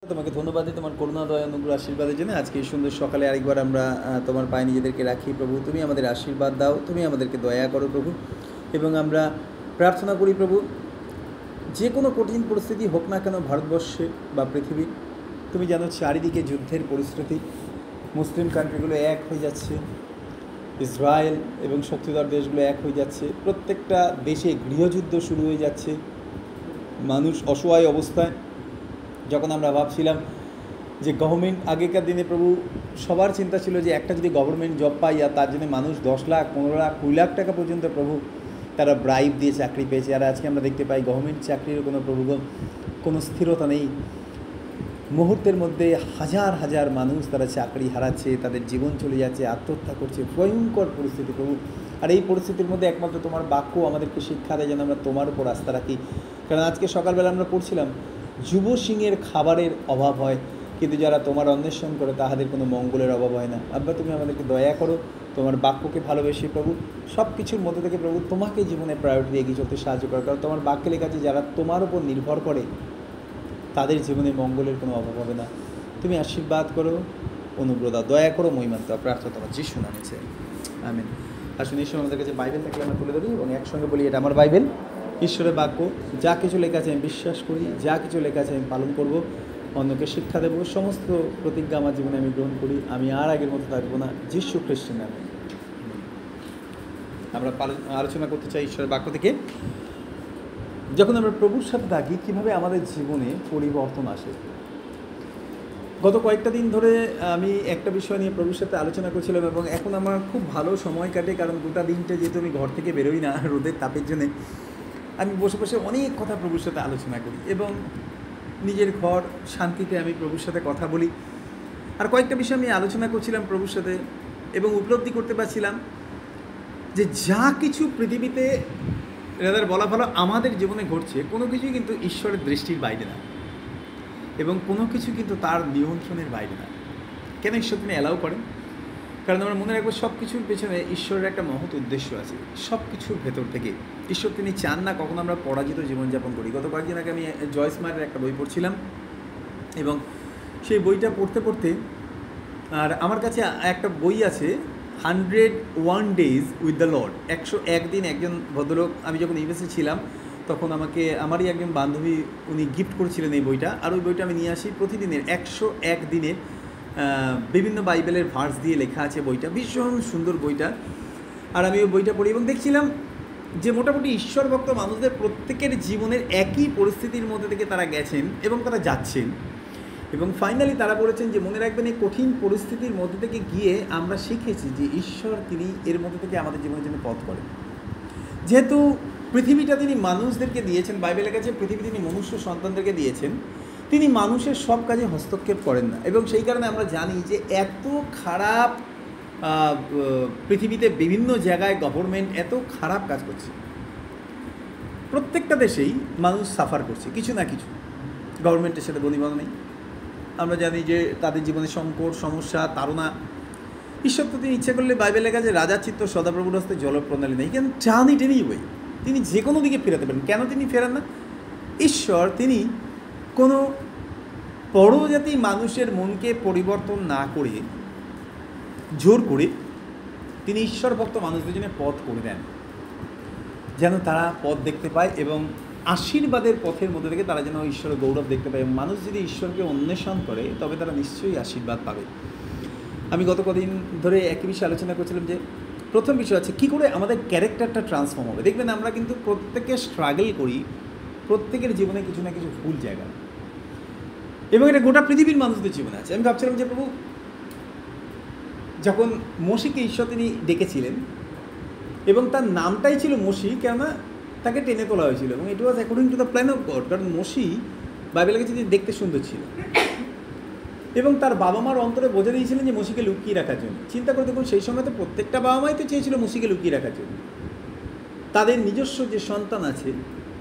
তোমাকে ধন্যবাদ দিই তোমার করুণা দয়া অনুগ্রহ আশীর্বাদের জন্য। আজকে এই সুন্দর সকালে আরেকবার আমরা তোমার পায়ে নিজেদেরকে রাখি। প্রভু, তুমি আমাদের আশীর্বাদ দাও, তুমি আমাদেরকে দয়া করো প্রভু। এবং আমরা প্রার্থনা করি প্রভু, যে কোনো কঠিন পরিস্থিতি হোক না কেন ভারতবর্ষে বা পৃথিবীর, তুমি জানো চারিদিকে যুদ্ধের পরিস্থিতি। মুসলিম কান্ট্রিগুলো এক হয়ে যাচ্ছে, ইসরায়েল এবং শক্তিধর দেশগুলো এক হয়ে যাচ্ছে, প্রত্যেকটা দেশে গৃহযুদ্ধ শুরু হয়ে যাচ্ছে, মানুষ অসহায় অবস্থায়। যখন আমরা ভাবছিলাম যে গভর্নমেন্ট, আগেকার দিনে প্রভু সবার চিন্তা ছিল যে একটা যদি গভর্নমেন্ট জব পাই আর তার জন্য মানুষ 10 লাখ 15 লাখ 20 লাখ টাকা পর্যন্ত প্রভু তারা ব্রাইব দিয়ে চাকরি পেয়েছে। আর আজকে আমরা দেখতে পাই গভর্নমেন্ট চাকরির কোনো প্রভু কোনো স্থিরতা নেই। মুহূর্তের মধ্যে হাজার হাজার মানুষ তারা চাকরি হারাচ্ছে, তাদের জীবন চলে যাচ্ছে, আত্মহত্যা করছে, ভয়ঙ্কর পরিস্থিতি প্রভু। আর এই পরিস্থিতির মধ্যে একমাত্র তোমার বাক্য আমাদেরকে শিক্ষা দেয় যেন আমরা তোমার উপর আস্থা রাখি। কারণ আজকে সকালবেলা আমরা পড়ছিলাম যুব সিংহের খাবারের অভাব হয়, কিন্তু যারা তোমার অন্বেষণ করে তাহাদের কোনো মঙ্গলের অভাব হয় না। আব্বা, তুমি আমাদেরকে দয়া করো, তোমার বাক্যকে ভালোবেসে প্রভু সব কিছুর মধ্যে থেকে প্রভু তোমাকে জীবনে প্রায়োরিটি এগিয়ে চলতে সাহায্য করো। কারণ তোমার বাক্যে লেখা আছে যারা তোমার উপর নির্ভর করে তাদের জীবনে মঙ্গলের কোনো অভাব হবে না। তুমি আশীর্বাদ করো, অনুগ্রহ দাও, দয়া করো, মহিমান্বিত প্রার্থনা তোমার যিশু নামে চাই, আমিন। আসুন, ঈশ্বর আমাদের কাছে বাইবেল থাকলে আমরা তুলে ধরি এবং একসঙ্গে বলি, এটা আমার বাইবেল, ঈশ্বরের বাক্য। যা কিছু লেখা আছে আমি বিশ্বাস করি, যা কিছু লেখা আছে আমি পালন করব, অন্যকে শিক্ষা দেবো। সমস্ত প্রতিজ্ঞা আমার জীবনে আমি গ্রহণ করি, আমি আর আগের মতো থাকবো না, যিশু খ্রিস্টের নামে। আমরা আলোচনা করতে চাই ঈশ্বরের বাক্য থেকে। যখন আমরা প্রভুর সাথে থাকি কীভাবে আমাদের জীবনে পরিবর্তন আসে। গত কয়েকটা দিন ধরে আমি একটা বিষয় নিয়ে প্রভুর সাথে আলোচনা করছিলাম এবং এখন আমার খুব ভালো সময় কাটে। কারণ গোটা দিনটা যেহেতু আমি ঘর থেকে বেরোই না রোদের তাপের জন্যে, আমি বসে বসে অনেক কথা প্রভুর সাথে আলোচনা করি এবং নিজের ঘর শান্তিতে আমি প্রভুর সাথে কথা বলি। আর কয়েকটা বিষয় আমি আলোচনা করছিলাম প্রভুর সাথে এবং উপলব্ধি করতে পারছিলাম যে যা কিছু পৃথিবীতে এদের বলা ভালো আমাদের জীবনে ঘটছে, কোনো কিছুই কিন্তু ঈশ্বরের দৃষ্টির বাইরে না এবং কোনো কিছু কিন্তু তার নিয়ন্ত্রণের বাইরে না। কেন ঈশ্বর তিনি অ্যালাউ করেন? কারণ আমরা মনে রাখবো সব কিছুর পেছনে ঈশ্বরের একটা মহৎ উদ্দেশ্য আছে। সব কিছুর ভেতর থেকে ঈশ্বর তিনি চান না কখনো আমরা পরাজিত জীবনযাপন করি। গত কয়েকদিন আগে আমি জয়েস মায়ের একটা বই পড়ছিলাম এবং সেই বইটা পড়তে পড়তে, আর আমার কাছে একটা বই আছে 101 Days উইথ দ্য লর্ড, 101 দিন একজন ভদ্রলোক, আমি যখন ইউএসএ ছিলাম তখন আমারই একজন বান্ধবী উনি গিফট করেছিলেন এই বইটা। আর ওই বইটা আমি নিয়ে আসি প্রতিদিনের 101 দিনের বিভিন্ন বাইবেলের ভার্স দিয়ে লেখা আছে বইটা, ভীষণ সুন্দর বইটা। আর আমি ওই বইটা পড়ি এবং দেখছিলাম যে মোটামুটি ঈশ্বর ভক্ত মানুষদের প্রত্যেকের জীবনের একই পরিস্থিতির মধ্যে থেকে তারা গেছেন এবং তারা যাচ্ছেন এবং ফাইনালি তারা বলেছেন যে মনে রাখবেন এই কঠিন পরিস্থিতির মধ্যে থেকে গিয়ে আমরা শিখেছি যে ঈশ্বর তিনি এর মধ্যে থেকে আমাদের জীবনের জন্য পথ করেন। যেহেতু পৃথিবীটা তিনি মানুষদেরকে দিয়েছেন, বাইবেলের কাছে পৃথিবী তিনি মনুষ্য সন্তানদেরকে দিয়েছেন, তিনি মানুষের সব কাজে হস্তক্ষেপ করেন না এবং সেই কারণে আমরা জানি যে এত খারাপ পৃথিবীতে বিভিন্ন জায়গায় গভর্নমেন্ট এত খারাপ কাজ করছে। প্রত্যেকটা দেশেই মানুষ সাফার করছে কিছু না কিছু, গভর্নমেন্টের সাথে বনিবনা নেই। আমরা জানি যে তাদের জীবনে সংকট, সমস্যা, তাড়না। ঈশ্বর তো তিনি ইচ্ছা করলে বাইবেলের কাছে রাজার চিত্ত সদাপ্রভুর হস্তে জলপ্রণালী নেই, কেন চাঁদি টেনেই বই, তিনি যে কোনো দিকে ফেরাতে পারেন। কেন তিনি ফেরান না? ঈশ্বর তিনি কোনো পরজাতি মানুষের মনকে পরিবর্তন না করে জোর করে তিনি ঈশ্বর ভক্ত মানুষদের জন্য পথ করে দেন, যেন তারা পথ দেখতে পায় এবং আশীর্বাদের পথের মধ্যে থেকে তারা যেন ঈশ্বরের গৌরব দেখতে পায়। মানুষ যদি ঈশ্বরকে অন্বেষণ করে তবে তারা নিশ্চয়ই আশীর্বাদ পাবে। আমি গত কদিন ধরে একই বিষয়ে আলোচনা করছিলাম যে প্রথম বিষয় আছে কী করে আমাদের ক্যারেক্টারটা ট্রান্সফর্ম হবে। দেখবেন আমরা কিন্তু প্রত্যেকে স্ট্রাগল করি, প্রত্যেকের জীবনে কিছু না কিছু ভুল জায়গা এবং এটা গোটা পৃথিবীর মানুষদের জীবনে আছে। আমি ভাবছিলাম যে প্রভু যখন মসিকে ঈশ্বর তিনি ডেকেছিলেন এবং তার নামটাই ছিল মসি, কেননা তাকে টেনে তোলা হয়েছিল এবং it was according to the plan of God. কারণ মসি বাইবেলের কাছে দেখতে সুন্দর ছিল এবং তার বাবা মার অন্তরে বোঝা দিয়েছিলেন যে মসিকে লুকিয়ে রাখার জন্য। চিন্তা করে দেখুন, সেই সময় তো প্রত্যেকটা বাবা মাই তো চেয়েছিল মসিকে লুকিয়ে রাখার জন্য। তাদের নিজস্ব যে সন্তান আছে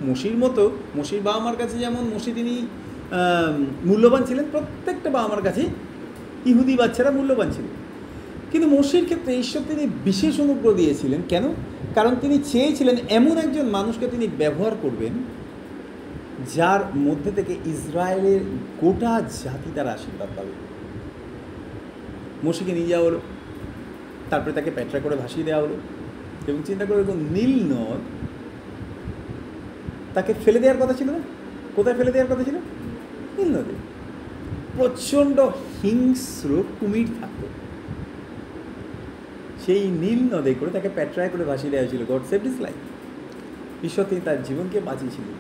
মসির মতো, মসির বাবা মার কাছে যেমন মসি তিনি মূল্যবান ছিলেন, প্রত্যেকটা বাবা মার কাছে ইহুদি বাচ্চারা মূল্যবান ছিল। কিন্তু মসির ক্ষেত্রে ঈশ্বর তিনি বিশেষ অনুগ্রহ দিয়েছিলেন। কেন? কারণ তিনি চেয়েছিলেন এমন একজন মানুষকে তিনি ব্যবহার করবেন যার মধ্যে থেকে ইসরায়েলের গোটা জাতি তারা আশীর্বাদ পাবে। মোশিকে নিয়ে যাওয়া হলো, তারপরে তাকে প্যাটরা করে ভাসিয়ে দেওয়া হলো, এবং চিন্তা করে দেখুন নীল নদ তাকে ফেলে দেওয়ার কথা ছিল না? কোথায় ফেলে দেওয়ার কথা ছিল? নীল নদে। প্রচণ্ড হিংস্র কুমির থাকত, সেই নীল নদে করে তাকে প্যাট্রায় করে ভাসিয়ে দেওয়া হয়েছিল। God saved his life. ঈশ্বর তিনি তার জীবনকে বাঁচিয়েছিলেন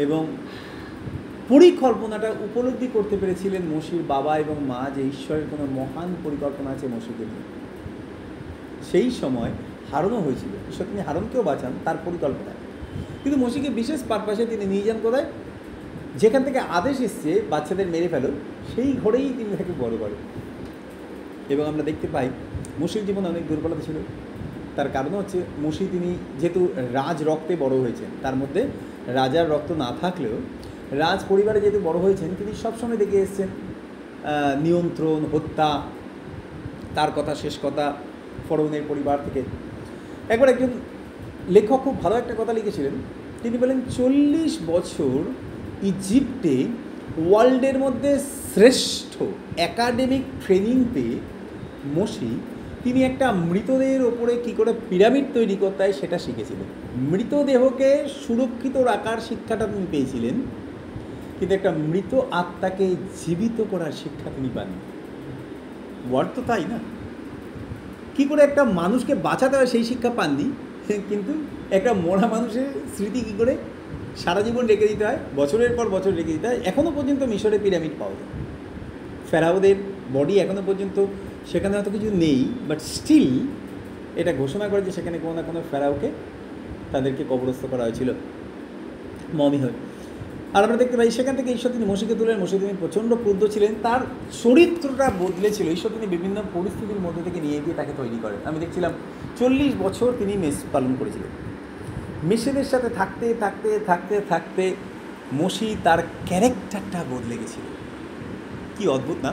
এবং পরিকল্পনাটা উপলব্ধি করতে পেরেছিলেন মোশির বাবা এবং মা, যে ঈশ্বরের কোনো মহান পরিকল্পনা আছে মোশিকে নিয়ে। সেই সময় হারুনও হয়েছিল, ঈশ্বর তিনি হারুনকেও বাঁচান তার পরিকল্পনায়, কিন্তু মোশিকে বিশেষ পারপাসে তিনি নিয়ে যান কোথায়? যেখান থেকে আদেশ এসছে বাচ্চাদের মেরে ফেলো, সেই ঘরেই তিনি তাকে বড় করেন। এবং আমরা দেখতে পাই মোশির জীবনে অনেক দুর্বলতা ছিল। তার কারণ হচ্ছে মোশি তিনি যেহেতু রাজ রক্তে বড় হয়েছেন, তার মধ্যে রাজার রক্ত না থাকলেও রাজ পরিবারে যেহেতু বড় হয়েছেন, তিনি সবসময় দেখে এসছেন নিয়ন্ত্রণ, হত্যা, তার কথা শেষ কথা ফরৌনের পরিবার থেকে। একবার একজন লেখক খুব ভালো একটা কথা লিখেছিলেন, তিনি বলেন 40 বছর ইজিপ্টে ওয়ার্ল্ডের মধ্যে শ্রেষ্ঠ একাডেমিক ট্রেনিং পেয়ে মোশি তিনি একটা মৃতদেহের ওপরে কী করে পিরামিড তৈরি করতে হয় সেটা শিখেছিলেন। মৃতদেহকে সুরক্ষিত রাখার শিক্ষাটা তিনি পেয়েছিলেন, কিন্তু একটা মৃত আত্মাকে জীবিত করার শিক্ষা তিনি পাননি। ওয়ার্ড তো তাই না? কী করে একটা মানুষকে বাঁচাতে হয় সেই শিক্ষা পাননি, কিন্তু একটা মরা মানুষের স্মৃতি কী করে সারা জীবন রেখে দিতে হয়, বছরের পর বছর রেখে দিতে হয়। এখনও পর্যন্ত মিশরে পিরামিড পাওয়া যায়, ফেরাওদের বডি এখনও পর্যন্ত সেখানে হয়তো কিছু নেই, বাট স্টিল এটা ঘোষণা করে যে সেখানে কোনো না কোনো ফেরাওকে তাদেরকে কবরস্থ করা হয়েছিল মমি হয়ে। আর আমরা দেখতে পাই সেখান থেকে ঈশ্বর তিনি মোশিকে তুলেন। মোশি তিনি প্রচণ্ড ক্রুদ্ধ ছিলেন, তার চরিত্রটা বদলেছিল। ঈশ্বর তিনি বিভিন্ন পরিস্থিতির মধ্যে থেকে নিয়ে গিয়ে তাকে তৈরি করেন। আমি দেখছিলাম 40 বছর তিনি মেষ পালন করেছিলেন। মেষেদের সাথে থাকতে থাকতে থাকতে থাকতে মোশি তার ক্যারেক্টারটা বদলে গেছিল। কি অদ্ভুত না?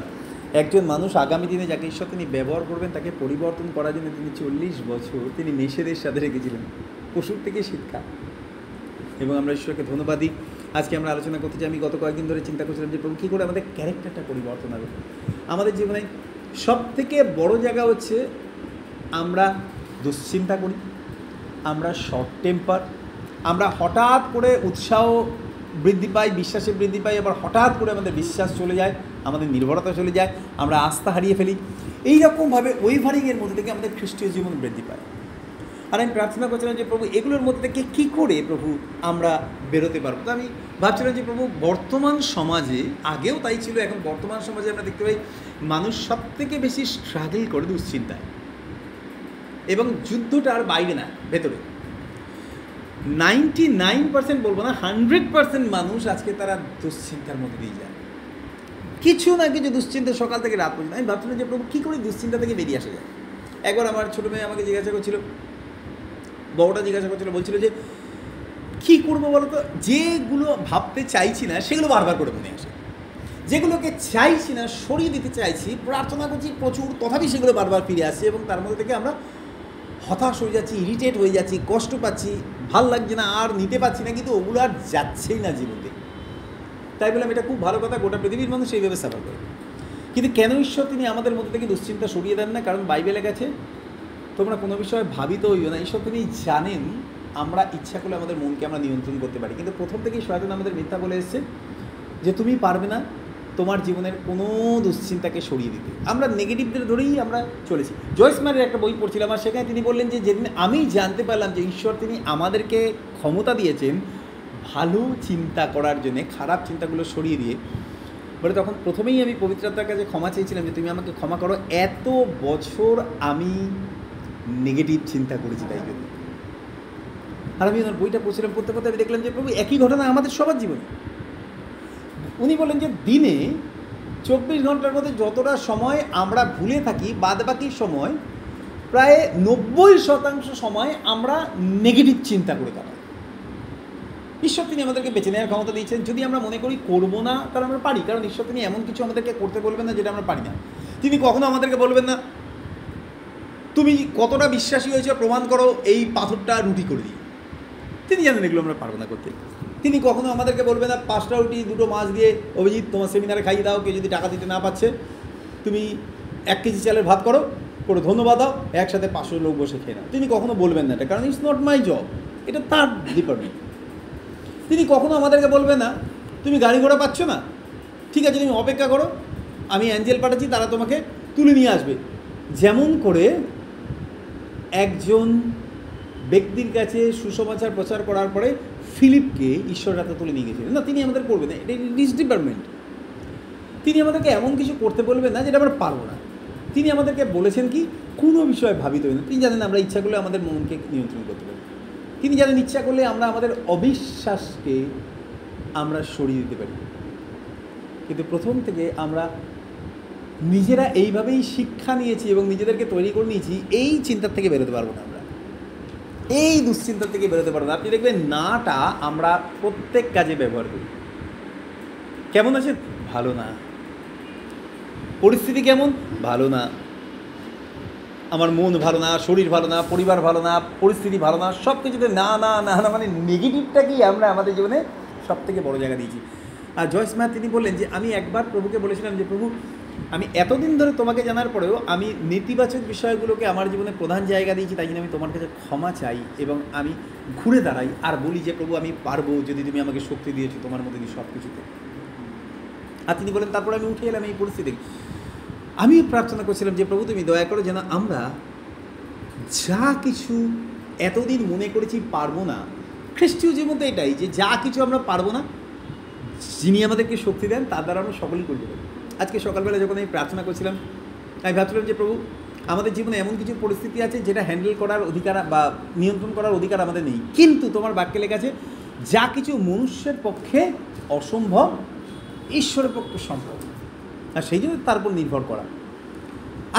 একজন মানুষ আগামী দিনে যাকে ঈশ্বর তিনি ব্যবহার করবেন তাকে পরিবর্তন করার জন্য তিনি 40 বছর তিনি মেষেদের সাথে রেখেছিলেন, পশুর থেকে শিক্ষা। এবং আমরা ঈশ্বরকে ধন্যবাদ দিই। আজকে আমরা আলোচনা করতে চাই, আমি গত কয়েকদিন ধরে চিন্তা করছিলাম যে প্রভু কী করে আমাদের ক্যারেক্টারটা পরিবর্তন হবে। আমাদের জীবনে সব থেকে বড় জায়গা হচ্ছে আমরা দুশ্চিন্তা করি, আমরা শর্ট টেম্পার, আমরা হঠাৎ করে উৎসাহ বৃদ্ধি পাই, বিশ্বাসে বৃদ্ধি পাই, আবার হঠাৎ করে আমাদের বিশ্বাস চলে যায়, আমাদের নির্ভরতা চলে যায়, আমরা আস্থা হারিয়ে ফেলি। এই রকমভাবে ওয়েভারিংয়ের মধ্যে থেকে আমাদের খ্রিস্টীয় জীবন বৃদ্ধি পায়। আর আমি প্রার্থনা করছিলাম যে প্রভু এগুলোর মধ্যে থেকে কী করে প্রভু আমরা বেরোতে পারবো। তো আমি ভাবছিলাম যে প্রভু বর্তমান সমাজে, আগেও তাই ছিল, এখন বর্তমান সমাজে আমরা দেখতে পাই মানুষ সব থেকে বেশি স্ট্রাগল করে দুশ্চিন্তায়, এবং যুদ্ধটার বাইরে না, ভেতরে। 99% বলবো না, 100% মানুষ আজকে তারা দুশ্চিন্তার মধ্যে দিয়ে যায়, কিছু না কিছু দুশ্চিন্তা সকাল থেকে রাত পর্যন্ত। আমি ভাবছিলাম যে প্রভু কী করে দুশ্চিন্তা থেকে বেরিয়ে আসা যায়। একবার আমার ছোটো মেয়ে আমাকে জিজ্ঞাসা করছিল, বড়টা জিজ্ঞাসা করছিল, বলছিল যে কী করবো বলো তো, যেগুলো ভাবতে চাইছি না সেগুলো বারবার করে মনে আসে, যেগুলোকে চাইছি না সরিয়ে দিতে চাইছি, প্রার্থনা করছি প্রচুর, তথাপি সেগুলো বারবার ফিরে আসছে, এবং তার মধ্যে থেকে আমরা হতাশ হয়ে যাচ্ছি, ইরিটেট হয়ে যাচ্ছি, কষ্ট পাচ্ছি, ভাল লাগছে না, আর নিতে পারছি না, কিন্তু ওগুলো আর যাচ্ছেই না জীবনে। তাই বললাম এটা খুব ভালো কথা, গোটা পৃথিবীর মানুষ এইভাবে সাফার করে। কিন্তু কেন ঈশ্বর তিনি আমাদের মধ্যে থেকে দুশ্চিন্তা সরিয়ে দেন না? কারণ বাইবেলে গেছে তোমরা কোনো বিষয়ে ভাবিত হইও না। ঈশ্বর তিনি জানেন আমরা ইচ্ছা করলে আমাদের মনকে আমরা নিয়ন্ত্রণ করতে পারি, কিন্তু প্রথম থেকেই শয়তান আমাদের মিথ্যা বলে এসছে যে তুমি পারবে না তোমার জীবনের কোনো দুশ্চিন্তাকে সরিয়ে দিতে। আমরা নেগেটিভদের ধরেই আমরা চলেছি। জয়েস ম্যারের একটা বই পড়ছিলাম, আর সেখানে তিনি বললেন যে যেদিন আমি জানতে পারলাম যে ঈশ্বর তিনি আমাদেরকে ক্ষমতা দিয়েছেন ভালো চিন্তা করার জন্যে, খারাপ চিন্তাগুলো সরিয়ে দিয়ে, বলে তখন প্রথমেই আমি পবিত্রতার কাছে ক্ষমা চেয়েছিলাম যে তুমি আমাকে ক্ষমা করো, এত বছর আমি নেগেটিভ চিন্তা করেছি তাই জন্য। আর আমি ওনার বইটা পড়ছিলাম, পড়তে পড়তে আমি দেখলাম যে প্রভু একই ঘটনা আমাদের সবার জীবনে। উনি বলেন যে দিনে 24 ঘন্টার মধ্যে যতটা সময় আমরা ভুলে থাকি, বাদবাকি সময় প্রায় 90% সময় আমরা নেগেটিভ চিন্তা করে কাটাই। ঈশ্বর তিনি আমাদেরকে বেছে নেওয়ার ক্ষমতা দিয়েছেন। যদি আমরা মনে করি করবো না, তাহলে আমরা পারি, কারণ ঈশ্বর তিনি এমন কিছু আমাদেরকে করতে বলবেন না যেটা আমরা পারি না। তিনি কখনো আমাদেরকে বলবেন না তুমি কতটা বিশ্বাসী হয়েছে প্রমাণ করো, এই পাথরটা রুটি করে দিই। তিনি জানেন এগুলো আমরা পারবো না করতে। তিনি কখনো আমাদেরকে বলবে না 5টা রুটি 2টো মাছ দিয়ে অভিজিৎ তোমার সেমিনারে খাইয়ে দাও, কেউ যদি টাকা দিতে না পারছে তুমি 1 কেজি চালের ভাত করো, করে ধন্যবাদ দাও, একসাথে 500 লোক বসে খেয়ে নাও। তিনি কখনো বলবেন না এটা, কারণ ইটস নট মাই জব, এটা তার ডিপার্টমেন্ট। তিনি কখনো আমাদেরকে বলবেন না তুমি গাড়ি ঘোড়া পাচ্ছ না, ঠিক আছে তুমি অপেক্ষা করো, আমি অ্যাঞ্জেল পাঠাচ্ছি, তারা তোমাকে তুলে নিয়ে আসবে। যেমন করে একজন ব্যক্তির কাছে সুসমাচার প্রচার করার পরে ফিলিপকে ঈশ্বরের হাতে তুলে নিয়ে গেছিলেন, না তিনি আমাদের করবেন না, এটা ডিস ডিপার্টমেন্ট। তিনি আমাদেরকে এমন কিছু করতে বলবেন না যেটা আমরা পারবো না। তিনি আমাদেরকে বলেছেন কি, কোনো বিষয়ে ভাবিত হই না। তিনি জানেন আমরা ইচ্ছা করলে আমাদের মনকে নিয়ন্ত্রণ করতে পারি। তিনি জানেন ইচ্ছা করলে আমরা আমাদের অবিশ্বাসকে আমরা সরিয়ে দিতে পারি। কিন্তু প্রথম থেকে আমরা নিজেরা এইভাবেই শিক্ষা নিয়েছি এবং নিজেদেরকে তৈরি করে নিয়েছি, এই চিন্তার থেকে বেরোতে পারবো না আমরা, এই দুশ্চিন্তার থেকে বেরোতে পারবো না। আপনি দেখবেন নাটা আমরা প্রত্যেক কাজে ব্যবহার করি। কেমন আছে? ভালো না। পরিস্থিতি কেমন? ভালো না। আমার মন ভালো না, শরীর ভালো না, পরিবার ভালো না, পরিস্থিতি ভালো না, সব কিছুতে না না না না, মানে নেগেটিভটাকেই আমরা আমাদের জীবনে সব থেকে বড় জায়গা দিয়েছি। আর জয়েস ম্যাথ তিনি বললেন যে আমি একবার প্রভুকে বলেছিলাম যে প্রভু আমি এতদিন ধরে তোমাকে জানার পরেও আমি নেতিবাচক বিষয়গুলোকে আমার জীবনে প্রধান জায়গা দিয়েছি, তাই জন্য আমি তোমার কাছে ক্ষমা চাই এবং আমি ঘুরে দাঁড়াই আর বলি যে প্রভু আমি পারবো, যদি তুমি আমাকে শক্তি দিয়েছো তোমার মধ্যে দিয়ে সব কিছুতে। আর তিনি বলেন তারপরে আমি উঠে এলাম এই পরিস্থিতি। আমি প্রার্থনা করছিলাম যে প্রভু তুমি দয়া করো যেন আমরা যা কিছু এতদিন মনে করেছি পারবো না, খ্রিস্টীয় জীবন তো এটাই যে যা কিছু আমরা পারবো না, যিনি আমাদেরকে শক্তি দেন তার দ্বারা আমরা সকলেই করতে পারি। আজকে সকালবেলা যখন আমি প্রার্থনা করছিলাম আমি ভাবছিলাম যে প্রভু আমাদের জীবনে এমন কিছু পরিস্থিতি আছে যেটা হ্যান্ডেল করার অধিকার বা নিয়ন্ত্রণ করার অধিকার আমাদের নেই, কিন্তু তোমার বাক্যে লেখা আছে যা কিছু মনুষ্যের পক্ষে অসম্ভব ঈশ্বরের পক্ষে সম্ভব, আর সেই জন্য তার উপর নির্ভর করা।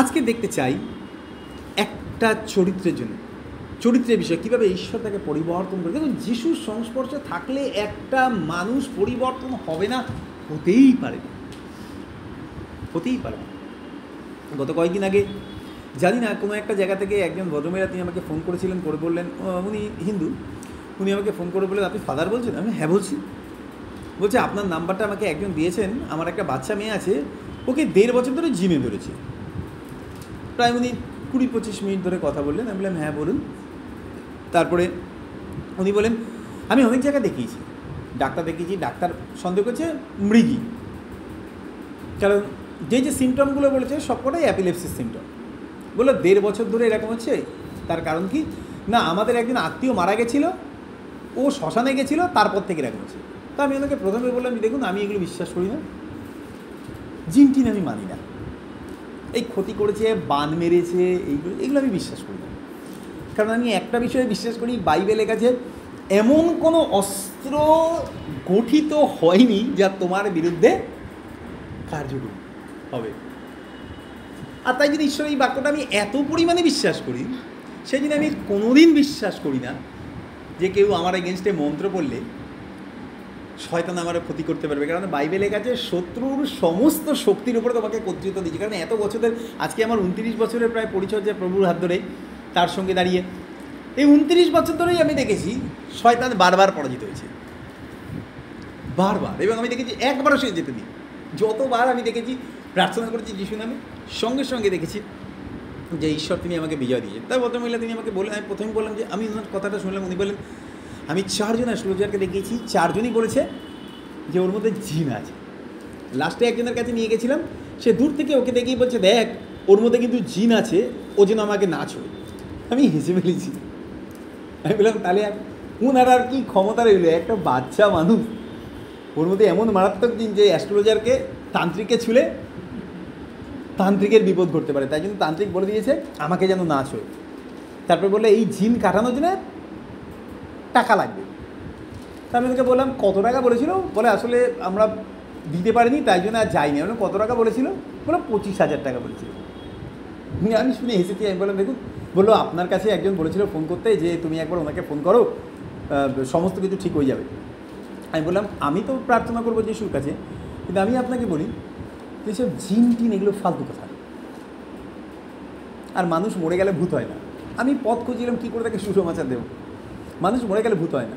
আজকে দেখতে চাই একটা চরিত্রের জন্য, চরিত্রের বিষয় কীভাবে ঈশ্বর তাকে পরিবর্তন করে। দেখুন যিশুর সংস্পর্শে থাকলে একটা মানুষ পরিবর্তন হবে না, হতেই পারে না, হতেই পারে না। গত কয়েকদিন আগে জানি না কোনো একটা জায়গা থেকে একজন ভদ্রমহিলা তিনি আমাকে ফোন করেছিলেন, করে বললেন, উনি হিন্দু, উনি আমাকে ফোন করে বললেন আপনি ফাদার বলছেন? আমি হ্যাঁ বলছি। বলছে আপনার নাম্বারটা আমাকে একজন দিয়েছেন, আমার একটা বাচ্চা মেয়ে আছে, ওকে 1.5 বছর ধরে জিমে ধরেছে। প্রায় উনি 20-25 মিনিট ধরে কথা বললেন। আমি বললাম হ্যাঁ বলুন। তারপরে উনি বলেন আমি অনেক জায়গায় দেখিয়েছি, ডাক্তার দেখিয়েছি, ডাক্তার সন্দেহ করছে মৃগী, কারণ যে যে সিমটমগুলো বলেছে সবকটাই অ্যাপিলেপসির সিমটম। বললো 1.5 বছর ধরে এরকম হচ্ছে, তার কারণ কি না আমাদের একজন আত্মীয় মারা গেছিলো, ও শ্মশানে গেছিলো, তারপর থেকে এরকম হচ্ছে। তো আমি ওনাকে প্রথমে বললাম দেখুন আমি এগুলো বিশ্বাস করি না, জিন টিন আমি মানি না, এই ক্ষতি করেছে, বান মেরেছে, এগুলো আমি বিশ্বাস করি না। কারণ আমি একটা বিষয়ে বিশ্বাস করি, বাইবেলে লেখা এমন কোনো অস্ত্র গঠিত হয়নি যা তোমার বিরুদ্ধে কার্যকরী হবে। আর তাই যদি ঈশ্বর এই বাক্যটা আমি এত পরিমাণে বিশ্বাস করি, সেই জন্য আমি কোনোদিন বিশ্বাস করি না যে কেউ আমার এগেনস্টে মন্ত্র পড়লে শয়তান আমার ক্ষতি করতে পারবে। কারণ বাইবেলে লেখা আছে শত্রুর সমস্ত শক্তির উপরে তোমাকে কর্তৃত্ব দিচ্ছে। কারণ এত বছরের, আজকে আমার 29 বছরের প্রায় পরিচর্যা প্রভুর হাত ধরে তার সঙ্গে দাঁড়িয়ে, এই 29 বছর ধরেই আমি দেখেছি শয়তান বারবার পরাজিত হয়েছে, বারবার। এবং আমি দেখেছি একবারও সে যেতে দিই, যতবার আমি দেখেছি প্রার্থনা করেছি যিশু নামে, সঙ্গে সঙ্গে দেখেছি যে ঈশ্বর তিনি আমাকে বিজয় দিয়েছেন। তাই ভদ্রমহিলা তিনি আমাকে বললেন, আমি প্রথমে বললাম যে আমি ওনার কথাটা শুনলাম, উনি বললেন আমি 4 জন অ্যাস্ট্রোলজারকে দেখিয়েছি, 4 জনই বলেছে যে ওর মধ্যে জিন আছে। লাস্টে একজনের কাছে নিয়ে গেছিলাম, সে দূর থেকে ওকে দেখিয়ে বলছে দেখ ওর মধ্যে কিন্তু জিন আছে, ও যেন আমাকে না ছোড়ে। আমি হেসে ফেলেছি। আমি বললাম তাহলে ওনার আর কি ক্ষমতা রইল, একটা বাচ্চা মানুষ, ওর মধ্যে এমন মারাত্মক জিন যে অ্যাস্ট্রোলজারকে, তান্ত্রিককে ছুলে তান্ত্রিকের বিপদ ঘটতে পারে। তাই জন্য তান্ত্রিক বলে দিয়েছে আমাকে যেন না ছোঁয়। তারপরে বললে এই জিন কাটানোর জন্য টাকা লাগবে। তা আমি ওকে বললাম কত টাকা বলেছিল? বলে আসলে আমরা দিতে পারিনি, তাই জন্য আর যাইনি। আমি কত টাকা বলেছিল? বলে 25,000 টাকা বলেছিল। আমি শুনে হেসেছি। আমি বললাম দেখুন, বললো আপনার কাছে একজন বলেছিল ফোন করতে যে তুমি একবার ওনাকে ফোন করো, সমস্ত কিছু ঠিক হয়ে যাবে। আমি বললাম আমি তো প্রার্থনা করবো যিশুর কাছে, কিন্তু আমি আপনাকে বলি যেসব জিন টিন এগুলো ফালতু কথা। আর মানুষ মরে গেলে ভূত হয় না। আমি পথ খুঁজছিলাম কী করে তাকে সুসমাচার দেবো। মানুষ মরে গেলে ভূত হয় না।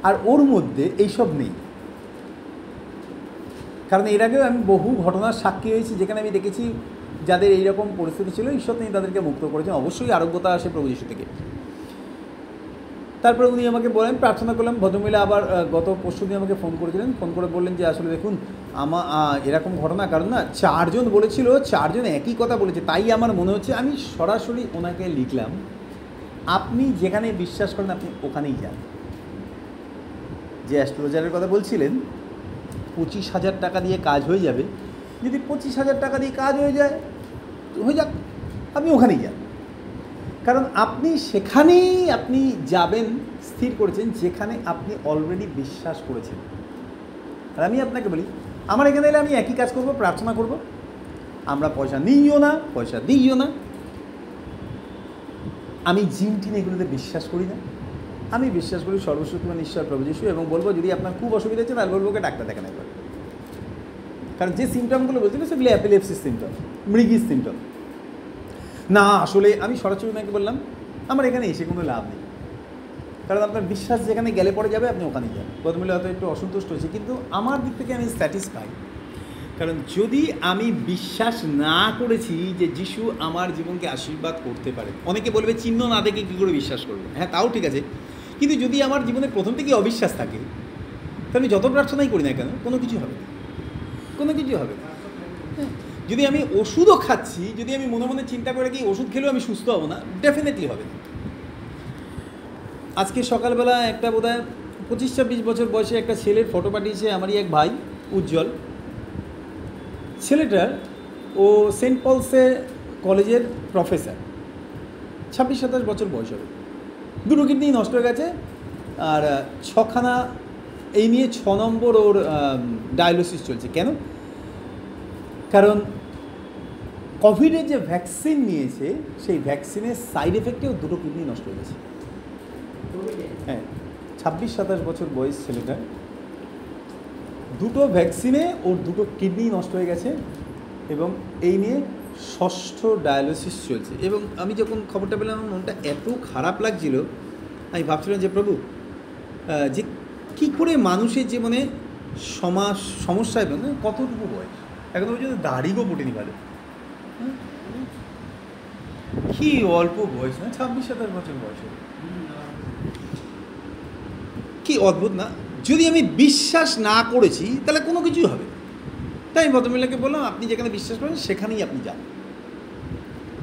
আর ওর মধ্যে এইসব নেই। কারণ এর আগেও আমি বহু ঘটনার সাক্ষী হয়েছি যেখানে আমি দেখেছি যাদের এইরকম পরিস্থিতি ছিল, ঈশ্বর তিনি তাদেরকে মুক্ত করেছেন। অবশ্যই আরোগ্যতা আসে প্রভু যিশু থেকে। তারপরে উনি আমাকে বলেন, প্রার্থনা করলাম। ভদ্রমহিলা আবার গত পরশু দিন আমাকে ফোন করেছিলেন, ফোন করে বললেন যে আসলে দেখুন এরকম ঘটনা, কারণ না 4 জন বলেছিল, 4 জন একই কথা বলেছে, তাই আমার মনে হচ্ছে। আমি সরাসরি ওনাকে লিখলাম, আপনি যেখানে বিশ্বাস করেন আপনি ওখানেই যান। যে অ্যাস্ট্রোলজারের কথা বলছিলেন 25,000 টাকা দিয়ে কাজ হয়ে যাবে, যদি 25,000 টাকা দিয়ে কাজ হয়ে যায় হয়ে যাক, আপনি ওখানেই যান। কারণ আপনি সেখানেই আপনি যাবেন, স্থির করেছেন যেখানে আপনি অলরেডি বিশ্বাস করেছেন। আর আমি আপনাকে বলি, আমার এখানে এলে আমি একই কাজ করব, প্রার্থনা করব। আমরা পয়সা নিইও না, পয়সা দিইও না। আমি জিন টিন এগুলোতে বিশ্বাস করি না। আমি বিশ্বাস করি সর্বশক্তিমান ঈশ্বর প্রভু যিশু, এবং বলবো যদি আপনার খুব অসুবিধা হচ্ছে তাহলে বলবো ওকে ডাক্তার দেখান একবার। কারণ যে সিমটমগুলো বলছিল সেগুলো অ্যাপিলেপসিস সিমটম, মৃগীর সিমটম না। আসলে আমি সরাসরি ওনাকে বললাম, আমার এখানে এসে কোনো লাভ নেই, কারণ আপনার বিশ্বাস যেখানে গেলে পরে যাবে আপনি ওখানেই যান। প্রথমে হয়তো একটু অসন্তুষ্ট হয়েছে, কিন্তু আমার দিক থেকে আমি স্যাটিসফাই। কারণ যদি আমি বিশ্বাস না করেছি যে যিশু আমার জীবনকে আশীর্বাদ করতে পারে, অনেকে বলবে চিহ্ন না দেখে কী করে বিশ্বাস করবো। হ্যাঁ, তাও ঠিক আছে, কিন্তু যদি আমার জীবনে প্রথম থেকেই অবিশ্বাস থাকে তাহলে আমি যত প্রার্থনাই করি না কেন কোনো কিছু হবে না, কোনো কিছু হবে না। যদি আমি ওষুধও খাচ্ছি, যদি আমি মনে মনে চিন্তা করে কি ওষুধ খেলেও আমি সুস্থ হব না, ডেফিনেটলি হবে না। আজকে সকালবেলা একটা বোধহয় 25-26 বছর বয়সে একটা ছেলের ফটো পাঠিয়েছে আমারই এক ভাই উজ্জ্বল। ছেলেটার ও সেন্ট পলসে কলেজের প্রফেসর, 26-27 বছর বয়স হবে। 2 কিডনি নষ্ট হয়ে গেছে, আর 6খানা, এই নিয়ে 6 নম্বর ওর ডায়ালিসিস চলছে। কেন? কারণ কোভিডের যে ভ্যাকসিন নিয়েছে সেই ভ্যাকসিনের সাইড এফেক্টেও 2 কিডনি নষ্ট হয়ে গেছে। হ্যাঁ, 26-27 বছর বয়স ছেলেটার, 2 ভ্যাকসিনে ওর 2 কিডনি নষ্ট হয়ে গেছে, এবং এই নিয়ে 6ষ্ঠ ডায়ালিসিস চলছে। এবং আমি যখন খবরটা পেলাম আমার মনটা এত খারাপ লাগছিল, আমি ভাবছিলাম যে প্রভু, যে কী করে মানুষের জীবনে সমস্যা, এবং কতটুকু বয়স, এখন পর্যন্ত দাড়িও পড়েনি ভালো, কি অল্প বয়স না, 26-27 বছর বয়সে, কি অদ্ভুত না। যদি আমি বিশ্বাস না করেছি তাহলে কোনো কিছুই হবে। তাই আমি ভদ্রমহিলাকে বললাম, আপনি যেখানে বিশ্বাস করেন সেখানেই আপনি যান।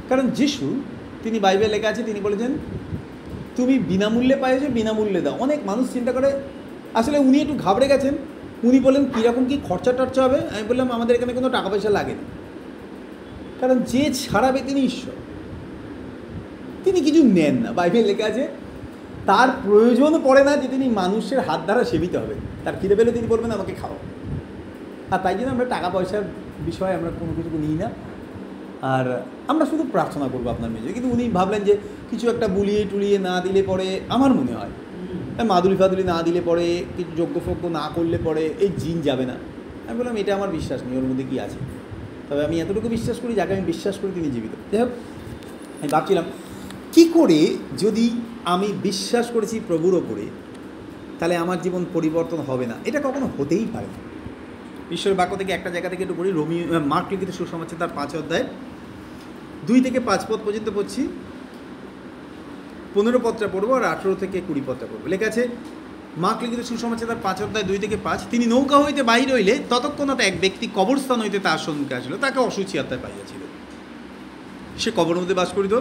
কারণ যিশু, তিনি বাইবেলে লেখা আছে, তিনি বলেছেন তুমি বিনামূল্যে পাইছো, বিনামূল্যে দাও। অনেক মানুষ চিন্তা করে, আসলে উনি একটু ঘাবড়ে গেছেন। উনি বললেন কীরকম কী খরচা টর্চা হবে। আমি বললাম আমাদের এখানে কোনো টাকা পয়সা লাগে না, কারণ যে ছাড়াবে তিনি ঈশ্বর, তিনি কিছু নেন না। বাইবেল লেখা আছে তার প্রয়োজন পড়ে না যে তিনি মানুষের হাত দ্বারা সেবিত হবে। তার খিদে পেলে তিনি বলবেন আমাকে খাও। আর তাই জন্য আমরা টাকা পয়সার বিষয়ে আমরা কোনো কিছু নিই না, আর আমরা শুধু প্রার্থনা করবো আপনার মেয়ে। কিন্তু উনি ভাবলেন যে কিছু একটা বুলিয়ে টুলিয়ে না দিলে পরে, আমার মনে হয় মাদুলি ফাদুলি না দিলে পরে, কিছু যজ্ঞফজ্ঞ না করলে পরে এই জিন যাবে না। আমি বললাম এটা আমার বিশ্বাস নেই, ওর মধ্যে কী আছে। তবে আমি এতটুকু বিশ্বাস করি, যাকে আমি বিশ্বাস করি তিনি জীবিত। যাই হোক, আমি ভাবছিলাম কী করে যদি আমি বিশ্বাস করেছি প্রভুর ওপরে, তাহলে আমার জীবন পরিবর্তন হবে না। এটা কখনো হতেই পারে না। ঈশ্বরের বাক্য থেকে একটা জায়গা থেকে একটু পড়ি, মার্ক লিখিত সুসমাচার তার 5 অধ্যায় 2 থেকে 5 পদ পর্যন্ত পড়ছি। 15 পদটা পড়বো আর 18 থেকে 20 পদটা পড়বো। লেখা আছে মার্ক লিখিত সুসমাচার তার 5 অধ্যায় 2 থেকে 5। তিনি নৌকা হইতে বাহির হইলে ততক্ষণাৎ এক ব্যক্তি কবরস্থান হইতে তার সম্মুখে আসিল, তাকে অসুচি আত্মায় পাইয়াছিল। সে কবরের মধ্যে বাস করিত,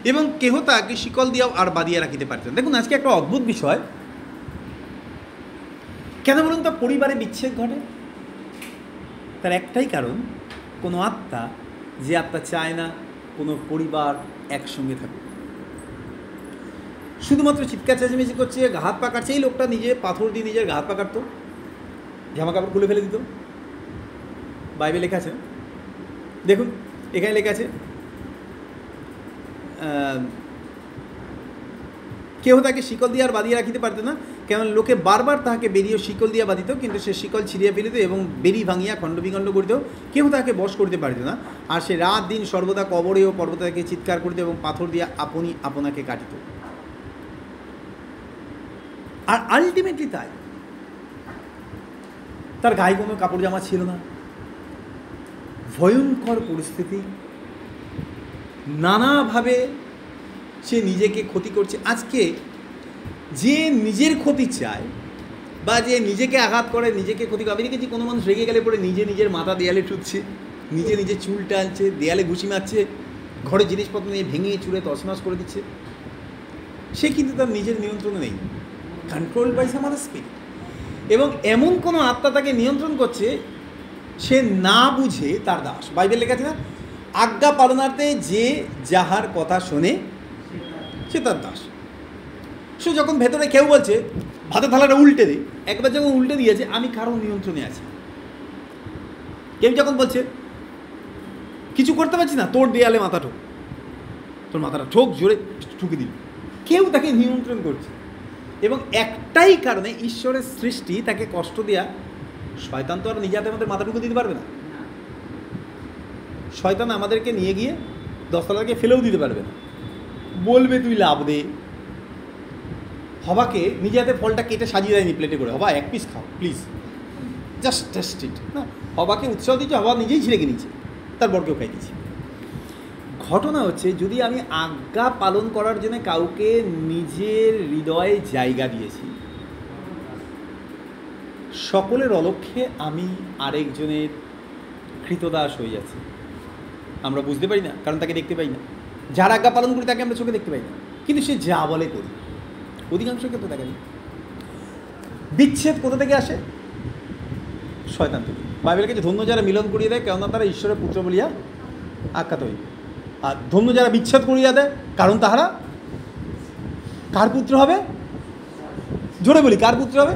এবং কেহ তাকে শিকল দিয়াও আর বাঁধিয়া রাখিতে পারতেন। দেখুন আজকে একটা অদ্ভুত বিষয়, কেন বলুন তো পরিবারে বিচ্ছেদ ঘটে? তার একটাই কারণ, কোনো আত্মা, যে আত্মা চায় না কোনো পরিবার একসঙ্গে থাকুক, শুধুমাত্র চিৎকার চেঁচামেচি করছে, হাত পা কাটছে। এই লোকটা নিজে পাথর দিয়ে নিজের হাত পা কাটতো, জামা কাপড় খুলে ফেলে দিত। বাইবেল লেখা আছে, দেখুন এখানে লেখা আছে কেউ তাকে শিকল দিয়ে আর বাঁধিয়া রাখিতে পারত না, কেমন লোকে বারবার তাহাকে বেরিয়ে শিকল দিয়া বাঁধিত, কিন্তু সে শিকল ছিঁড়িয়া ফেলিত এবং বেরি ভাঙিয়া খণ্ড বিখণ্ড করিত, কেউ তাহাকে বশ করিতে পারিত না। আর সে রাত দিন সর্বদা কবরে ও পর্বতাকে চিৎকার করিত এবং পাথর দিয়া আপনি আপনাকে কাটিত। আর আলটিমেটলি তাই, তার গায়ে কোনো কাপড় জামা ছিল না, ভয়ঙ্কর পরিস্থিতি, নানাভাবে সে নিজেকে ক্ষতি করছে। আজকে যে নিজের ক্ষতি চায় বা যে নিজেকে আঘাত করে, নিজেকে ক্ষতি করে, আমি দেখেছি কোনো মানুষ রেগে গেলে পরে নিজের মাথা দেয়ালে ঠুকছে, নিজে চুল টানছে, দেয়ালে ঘুষি মারছে, ঘরের জিনিসপত্র নিয়ে ভেঙে চুরে তছনছ করে দিচ্ছে। সে কিন্তু তার নিজের নিয়ন্ত্রণে নেই, control by some other spirit. এবং এমন কোনো আত্মা তাকে নিয়ন্ত্রণ করছে, সে না বুঝে তার দাস। বাইবেল লেখা আছে না, আজ্ঞা পালনার্থে যে যাহার কথা শোনে সে তার দাস। সে যখন ভেতরে কেউ বলছে ভাতের থালাটা উল্টে দিই, একবার যখন উল্টে দিয়েছে, আমি কারো নিয়ন্ত্রণে আছি। কেউ যখন বলছে কিছু করতে পারছি না, তোর দেয়ালে মাথা ঠোক, তোর মাথাটা ঠোক, জোরে ঠুকে দিল, কেউ তাকে নিয়ন্ত্রণ করছে। এবং একটাই কারণে, ঈশ্বরের সৃষ্টি তাকে কষ্ট দেয়া। শয়তান তো আর নিজে হাতে আমাদের মাথা ঠুকে দিতে পারবে না। শয়তান আমাদেরকে নিয়ে গিয়ে 10 তলা থেকে ফেলেও দিতে পারবে না, বলবে তুই লাভ দে। হবাকে নিজে হাতে ফলটা কেটে সাজিয়ে দেয়নি প্লেটে করে, হবা এক পিস খাও প্লিজ, জাস্ট টেস্ট ইট না। হবাকে উৎসাহ দিচ্ছে, হবা নিজেই ছিঁড়ে নিচ্ছে, তার বরকেও খাই দিচ্ছে। ঘটনা হচ্ছে, যদি আমি আজ্ঞা পালন করার জন্য কাউকে নিজের হৃদয়ে জায়গা দিয়েছি, সকলের অলক্ষ্যে আমি আরেকজনের কৃতদাস হয়ে যাচ্ছি। আমরা বুঝতে পারি না, কারণ তাকে দেখতে পাই না। যার আজ্ঞা পালন করি তাকে আমরা চোখে দেখতে পাই না, কিন্তু সে যা বলে করি। অধিকাংশ ক্ষেত্রে দেখা যায় বিচ্ছেদ কোথা থেকে আসে? শয়তান থেকে। বাইবেল কাছে ধন্য যারা মিলন করিয়ে দেয়, কেননা তারা ঈশ্বরের পুত্র বলিয়া আখ্যাত হই। আর ধন্য যারা বিচ্ছেদ করিয়া দেয়, কারণ তাহারা কার পুত্র হবে? জোরে বলি, কার পুত্র হবে,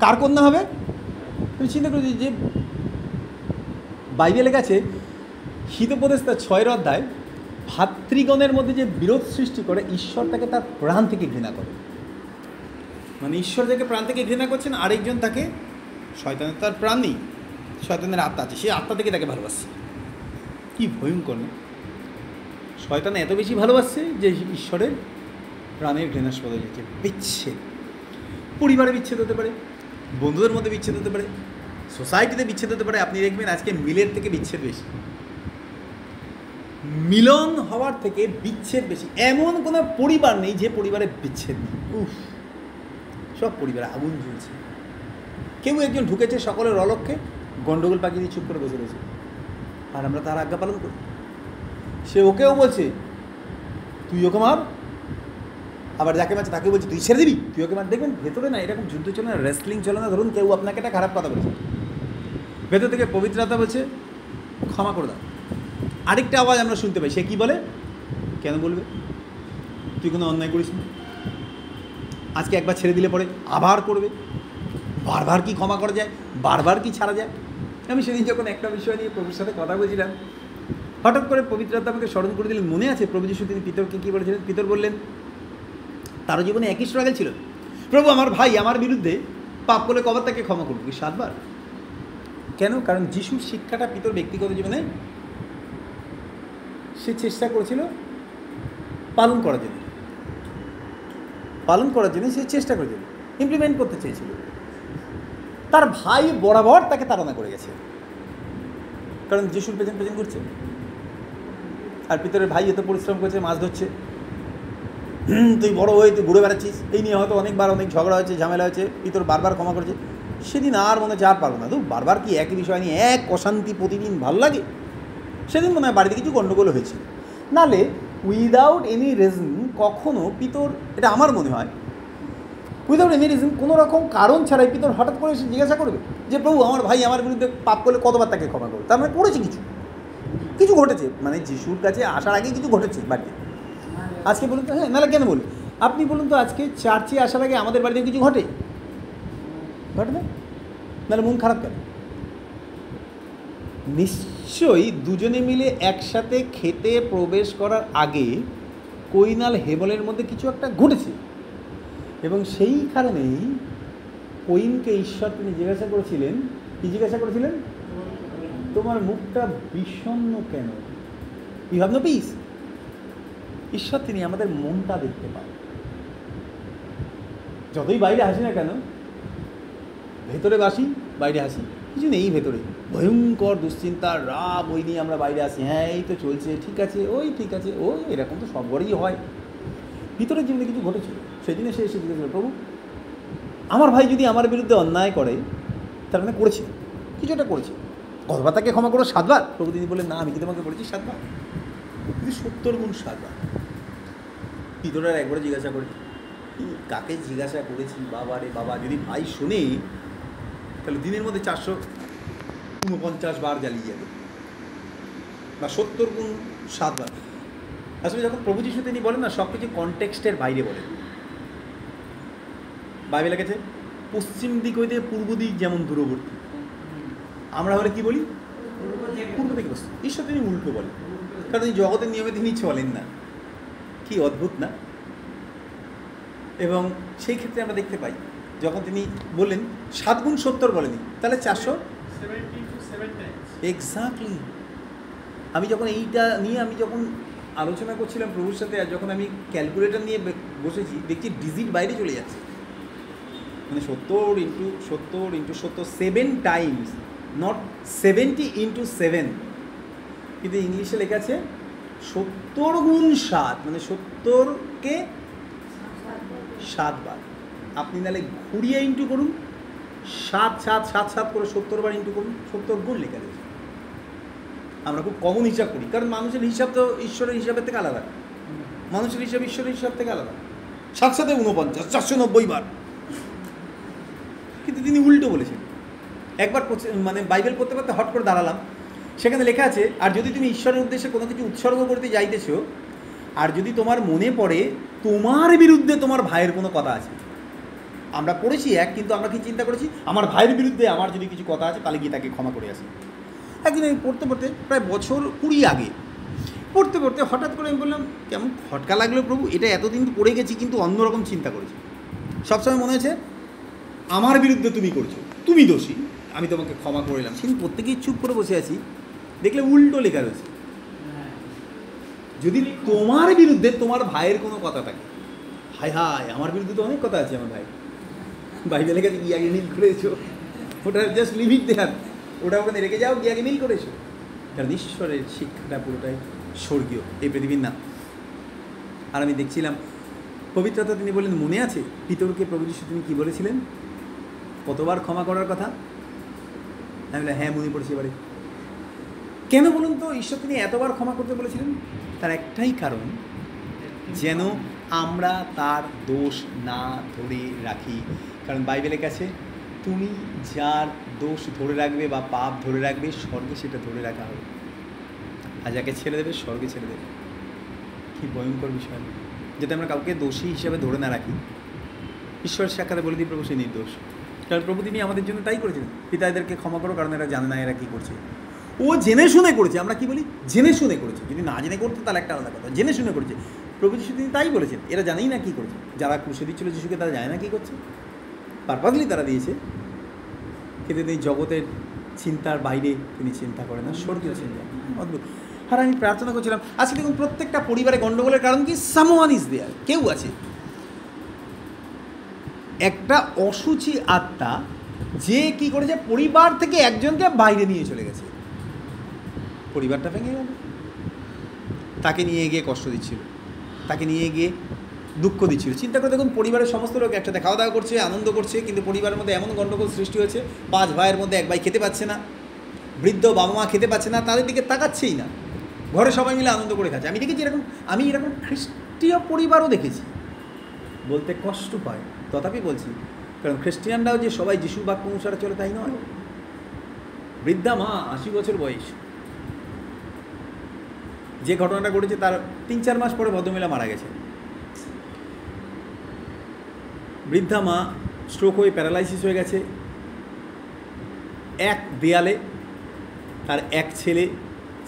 কার কন্যা হবে? আমি চিন্তা করেছি যে বাইবেলের কাছে হিতোপদেশ তার 6 অধ্যায়, ভাতৃগণের মধ্যে যে বিরোধ সৃষ্টি করে, ঈশ্বর তাকে তার প্রাণ থেকে ঘৃণা করে। মানে ঈশ্বর যাকে প্রাণ থেকে ঘৃণা করছেন, আরেকজন তাকে, শয়তানের তার প্রাণ নেই, শয়তানের আত্মা আছে, সে আত্মা থেকে তাকে ভালোবাসছে। কি ভয়ঙ্কর না! শয়তান এত বেশি ভালোবাসছে যে ঈশ্বরের প্রাণের ঘৃণাস্পদ হয়ে যাচ্ছে। বিচ্ছেদ, পরিবারে বিচ্ছেদ হতে পারে, বন্ধুদের মধ্যে বিচ্ছেদ হতে পারে, সোসাইটিতে বিচ্ছেদ হতে পারে। আপনি দেখবেন আজকে মিলের থেকে বিচ্ছেদ বেশি, মিলন হওয়ার থেকে বিচ্ছেদ বেশি। এমন কোনো পরিবার নেই যে পরিবারে বিচ্ছেদ নেই। উফ, সব পরিবারে আগুন জ্বলছে। কেউ একজন ঢুকেছে সকলের অলক্ষ্যে, গন্ডগোল পাকিয়ে দিয়ে চুপ করে বসে রয়েছে, আর আমরা তার আজ্ঞা পালন করি। সে ওকেও বলছে তুই ওকে মার, আবার যাকে মারছে তাকে বলছে তুই ছেড়ে দিবি, তুই ওকে মার। দেখবেন ভেতরে না এরকম যুদ্ধ চলে না, রেসলিং চলে না। ধরুন কেউ আপনাকে একটা খারাপ কথা বলছে, ভেতর থেকে পবিত্রতা বলছে ক্ষমা করে দাও। আরেকটা আওয়াজ আমরা শুনতে পাই, সে কী বলে? কেন বলবে? তুই কোনো অন্যায় করিস না। আজকে একবার ছেড়ে দিলে পরে আবার করবে। বারবার কি ক্ষমা করা যায়? বারবার কি ছাড়া যায়? আমি সেদিন যখন একটা বিষয় নিয়ে প্রভুর সাথে কথা বলছিলাম, হঠাৎ করে পবিত্রতা আমাকে স্মরণ করে দিলেন। মনে আছে প্রভু যিশু তিনি পিতরকে কী বলেছিলেন? পিতর বললেন, তারও জীবনে একই স্ট্রাগল ছিল, প্রভু আমার ভাই আমার বিরুদ্ধে পাপ করলে কবার তাকে ক্ষমা করব? 7 বার। কেন? কারণ যিশুর শিক্ষাটা পিতর ব্যক্তিগত জীবনে সে চেষ্টা করেছিল পালন করার জন্য, সে চেষ্টা করেছিল, ইমপ্লিমেন্ট করতে চেয়েছিল। তার ভাই বরাবর তাকে তাড়না করে গেছে, কারণ যিশুর পেছন ঘুরছে। আর পিতরের ভাই এত পরিশ্রম করছে, মাছ ধরছে, তুই বড় হয়ে তুই ঘুরে বেড়াচ্ছিস। এই নিয়ে হয়তো অনেক ঝগড়া হয়েছে, ঝামেলা হয়েছে। পিতর বারবার ক্ষমা করেছে। সেদিন আর মনে হচ্ছে আর পারবো না, তো বারবার কি একই বিষয় নিয়ে এক অশান্তি প্রতিদিন ভালো লাগে। সেদিন মনে হয় বাড়িতে কিছু গণ্ডগোল হয়েছে। নালে উইদাউট এনি রিজন কখনো পিতর, এটা আমার মনে হয়, উইদাউট এনি রিজন কোনো রকম কারণ ছাড়াই পিতর হঠাৎ করে এসে জিজ্ঞাসা করবে যে প্রভু আমার ভাই আমার বিরুদ্ধে পাপ করলে কতবার তাকে ক্ষমা করবে? তার মানে করেছে, কিছু ঘটেছে, মানে যিশুর কাছে আসার আগে কিছু ঘটেছে বাড়িতে। আজকে বলুন তো, হ্যাঁ, নাহলে কেন বলুন? আপনি বলুন তো, আজকে চার্চে আসার আগে আমাদের বাড়িতে কিছু ঘটে না? নাহলে মন খারাপ কেন? নিশ্চয়ই দুজনে মিলে একসাথে খেতে প্রবেশ করার আগে কৈনাল হেবলের মধ্যে কিছু একটা ঘটেছে, এবং সেই কারণেই কৈনকে ঈশ্বর তিনি জিজ্ঞাসা করেছিলেন, তোমার মুখটা বিষণ্ণ কেন? You have no peace. ঈশ্বর তিনি আমাদের মনটা দেখতে পান। যতই বাইরে হাসি না কেন, ভেতরে বাসি বাইরে হাসি, কিছু নেই ভেতরে, ভয়ঙ্কর দুশ্চিন্তা রাব ওই নিয়ে আমরা বাইরে আসি, হ্যাঁ এই তো চলছে, ঠিক আছে ওই ঠিক আছে ওই, এরকম তো সব ঘরেই হয়। ভিতরের জীবনে কিছু ঘটেছিল, সেই দিনে সে এসে জিজ্ঞেস, প্রভু আমার ভাই যদি আমার বিরুদ্ধে অন্যায় করে, তার মানে করেছে, কিছু একটা করেছে, কতবার তাকে ক্ষমা করো? 7 বার। প্রভু তিনি বললেন, না আমি কি তোমাকে বলেছি 7 বার? কিন্তু 70 গুণ 7 বার। ভিতরে একবারে জিজ্ঞাসা করে, কাকে জিজ্ঞাসা করেছি? বাবা রে বাবা, যদি ভাই শুনে তাহলে দিনের মধ্যে 449 বার জ্বালিয়ে যাবে, বা 70 গুণ 7 বার। আসলে যখন প্রভু যিশু তিনি বলেন না, সব কিছু কনটেক্সটের বাইরে বলেন। বাইবেলে লেখেছে পশ্চিম দিক হইতে পূর্ব দিক যেমন দূরবর্তী, আমরা হলে কি বলি? পূর্ব দিকে পশ্চিম। ঈশ্বর তিনি উল্টো বলেন, কারণ এই জগতের নিয়মে তিনি চলেন না। কি অদ্ভুত না? এবং সেই ক্ষেত্রে আমরা দেখতে পাই, যখন তিনি বললেন 7 গুণ 70 বলেনি, তাহলে 400 এক্স্যাক্টলি। আমি যখন এইটা নিয়ে আমি যখন আলোচনা করছিলাম প্রভুর সাথে, আর যখন আমি ক্যালকুলেটর নিয়ে বসেছি, দেখছি ডিজিট বাইরে চলে যাচ্ছে, মানে 70 ইন্টু 70 7 টাইমস, নট 70 ইন্টু 7, কিন্তু ইংলিশে লেখা আছে 70 গুণ 7, মানে 70কে 7 বার। আপনি নাহলে ঘুরিয়ে ইন্টু করুন, 7 করে 70 বার ইন্টু করুন, 70 গুণ লেখা রয়েছে। আমরা খুব কমন হিসাব করি, কারণ মানুষের হিসাব তো ঈশ্বরের হিসাবের থেকে আলাদা, মানুষের হিসাব ঈশ্বরের হিসাব থেকে আলাদা। 7 7 49, 490 বার। কিন্তু তিনি উল্টো বলেছেন। একবার মানে বাইবেল পড়তে পড়তে হট করে দাঁড়ালাম, সেখানে লেখা আছে, আর যদি তুমি ঈশ্বরের উদ্দেশ্যে কোনো কিছু উৎসর্গ করতে যাইতেছো, আর যদি তোমার মনে পড়ে তোমার বিরুদ্ধে তোমার ভাইয়ের কোনো কথা আছে, আমরা পড়েছি এক, কিন্তু আমরা কি চিন্তা করেছি, আমার ভাইয়ের বিরুদ্ধে আমার যদি কিছু কথা আছে তাহলে গিয়ে তাকে ক্ষমা করে আসি। একদিন আমি পড়তে পড়তে প্রায় বছর 20 আগে পড়তে পড়তে হঠাৎ করে আমি বললাম, কেমন খটকা লাগলো প্রভু, এটা এতদিন পড়ে গেছি কিন্তু অন্যরকম চিন্তা করেছি। সবসময় মনে হয়েছে আমার বিরুদ্ধে তুমি করছো, তুমি দোষী, আমি তোমাকে ক্ষমা করে এলাম। কিন্তু প্রত্যেকেই চুপ করে বসে আছি, দেখলে উল্টো লেখা রয়েছে, যদি তোমার বিরুদ্ধে তোমার ভাইয়ের কোনো কথা থাকে। হায় হায়, আমার বিরুদ্ধে তো অনেক কথা আছে আমার ভাই, বাইরে লেখা আছে গিয়ে মিল করেছো, ওটা জাস্ট লিভিং দেয়ার, ওটা ওখানে রেখে যাও, গিয়ে মিল করেছো। কারণ ঈশ্বরের শিক্ষাটা পুরোটাই স্বর্গীয়, এই পৃথিবীর না। আর আমি দেখছিলাম পবিত্রতা, তিনি বললেন মনে আছে পিতরকে প্রভু যিশু তুমি কী বলেছিলেন, কতবার ক্ষমা করার কথা? আমি বললাম হ্যাঁ মনে পড়ছে এবারে। কেন বলুন তো ঈশ্বর তিনি এতবার ক্ষমা করতে বলেছিলেন? তার একটাই কারণ, যেন আমরা তার দোষ না ধরে রাখি। কারণ বাইবেলের কাছে তুমি যার দোষ ধরে রাখবে বা পাপ ধরে রাখবে, স্বর্গে সেটা ধরে রাখা হবে, আর যাকে ছেড়ে দেবে স্বর্গে ছেড়ে দেবে। কী ভয়ঙ্কর বিষয়, যাতে আমরা কাউকে দোষী হিসাবে ধরে না রাখি। ঈশ্বরের সাক্ষাতে বলে দিই প্রভু সে নির্দোষ, কারণ প্রভু তিনি আমাদের জন্য তাই করেছিলেন, পিতা এদেরকে ক্ষমা করো কারণ এরা জানে না এরা কী করছে। ও জেনে শুনে করেছে, আমরা কি বলি জেনে শুনে করেছে, যদি না জেনে করতো তাহলে একটা আলাদা কথা, জেনে শুনে করেছে। প্রভু যিশু তিনি তাই বলেছেন, এরা জানেই না কী করছে, যারা ক্রুশে দিচ্ছিল যিশুকে তারা জানে না কী করছে, পারপাসলি তারা দিয়েছে, কিন্তু তিনি জগতের চিন্তার বাইরে তিনি চিন্তা করেন না, স্বর্গীয় চিন্তা। অদ্ভুত। আর আমি প্রার্থনা করছিলাম, আজকে দেখুন প্রত্যেকটা পরিবারে গণ্ডগোলের কারণ কি, সামওয়ান ইজ দেয়ার, কেউ আছে, একটা অসুচি আত্মা যে কি করেছে, পরিবার থেকে একজনকে বাইরে নিয়ে চলে গেছে, পরিবারটা ভেঙে গেল, তাকে নিয়ে গিয়ে কষ্ট দিচ্ছিল, তাকে নিয়ে গিয়ে দুঃখ দিচ্ছিল। চিন্তা করে দেখুন, পরিবারের সমস্ত লোক একসাথে খাওয়া দাওয়া করছে, আনন্দ করছে, কিন্তু পরিবারের মধ্যে এমন গণ্ডগোল সৃষ্টি হয়েছে, 5 ভাইয়ের মধ্যে 1 ভাই খেতে পাচ্ছে না, বৃদ্ধ বাবা মা খেতে পাচ্ছে না, তাদের দিকে তাকাচ্ছেই না, ঘরে সবাই মিলে আনন্দ করে খাচ্ছে। আমি দেখেছি এরকম, আমি এরকম খ্রিস্টীয় পরিবারও দেখেছি, বলতে কষ্ট পায়, তথাপি বলছি, কারণ খ্রিস্টিয়ানরাও যে সবাই যিশুর বাক্য অনুসারে চলে তাই নয়। বৃদ্ধা মা 80 বছর বয়স, যে ঘটনাটা ঘটেছে তার 3-4 মাস পরে ভদ্রমহিলা মারা গেছে। বৃদ্ধা মা স্ট্রোক হয়ে প্যারালাইসিস হয়ে গেছে, এক দেয়ালে তার এক ছেলে,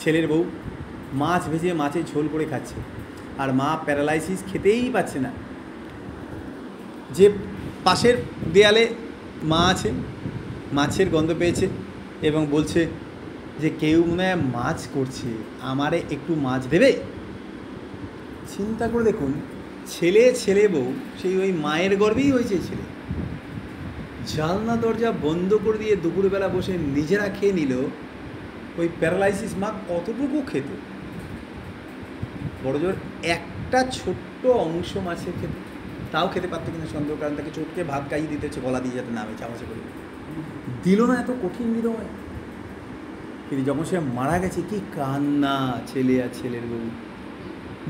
ছেলের বউ মাছ ভেজে মাছের ঝোল করে খাচ্ছে, আর মা প্যারালাইসিস, খেতেই পাচ্ছে না। যে পাশের দেয়ালে মা আছে, মাছের গন্ধ পেয়েছে এবং বলছে যে কেউ মনে হয় মাছ করছে, আমারে একটু মাছ দেবে। চিন্তা করে দেখুন, ছেলে ছেলে বউ সেই ওই মায়ের গর্ভেই হয়েছে ছেলে। জানলা দরজা বন্ধ করে দিয়ে দুপুরবেলা বসে নিজেরা খেয়ে নিল। ওই প্যারালাইসিস মা কতটুকু খেত? বড় জোর একটা ছোট্ট অংশ মাছের খেত, তাও খেতে পারতো কিনা সন্দেহ, কারণ তাকে চটকে ভাত খাইয়ে দিতে হচ্ছে গলা দিয়ে যাতে নামে চামচে করে। দিল না, এত কঠিন হৃদয়। কিন্তু যখন সে মারা গেছে, কি কান্না ছেলে আর ছেলের বউ।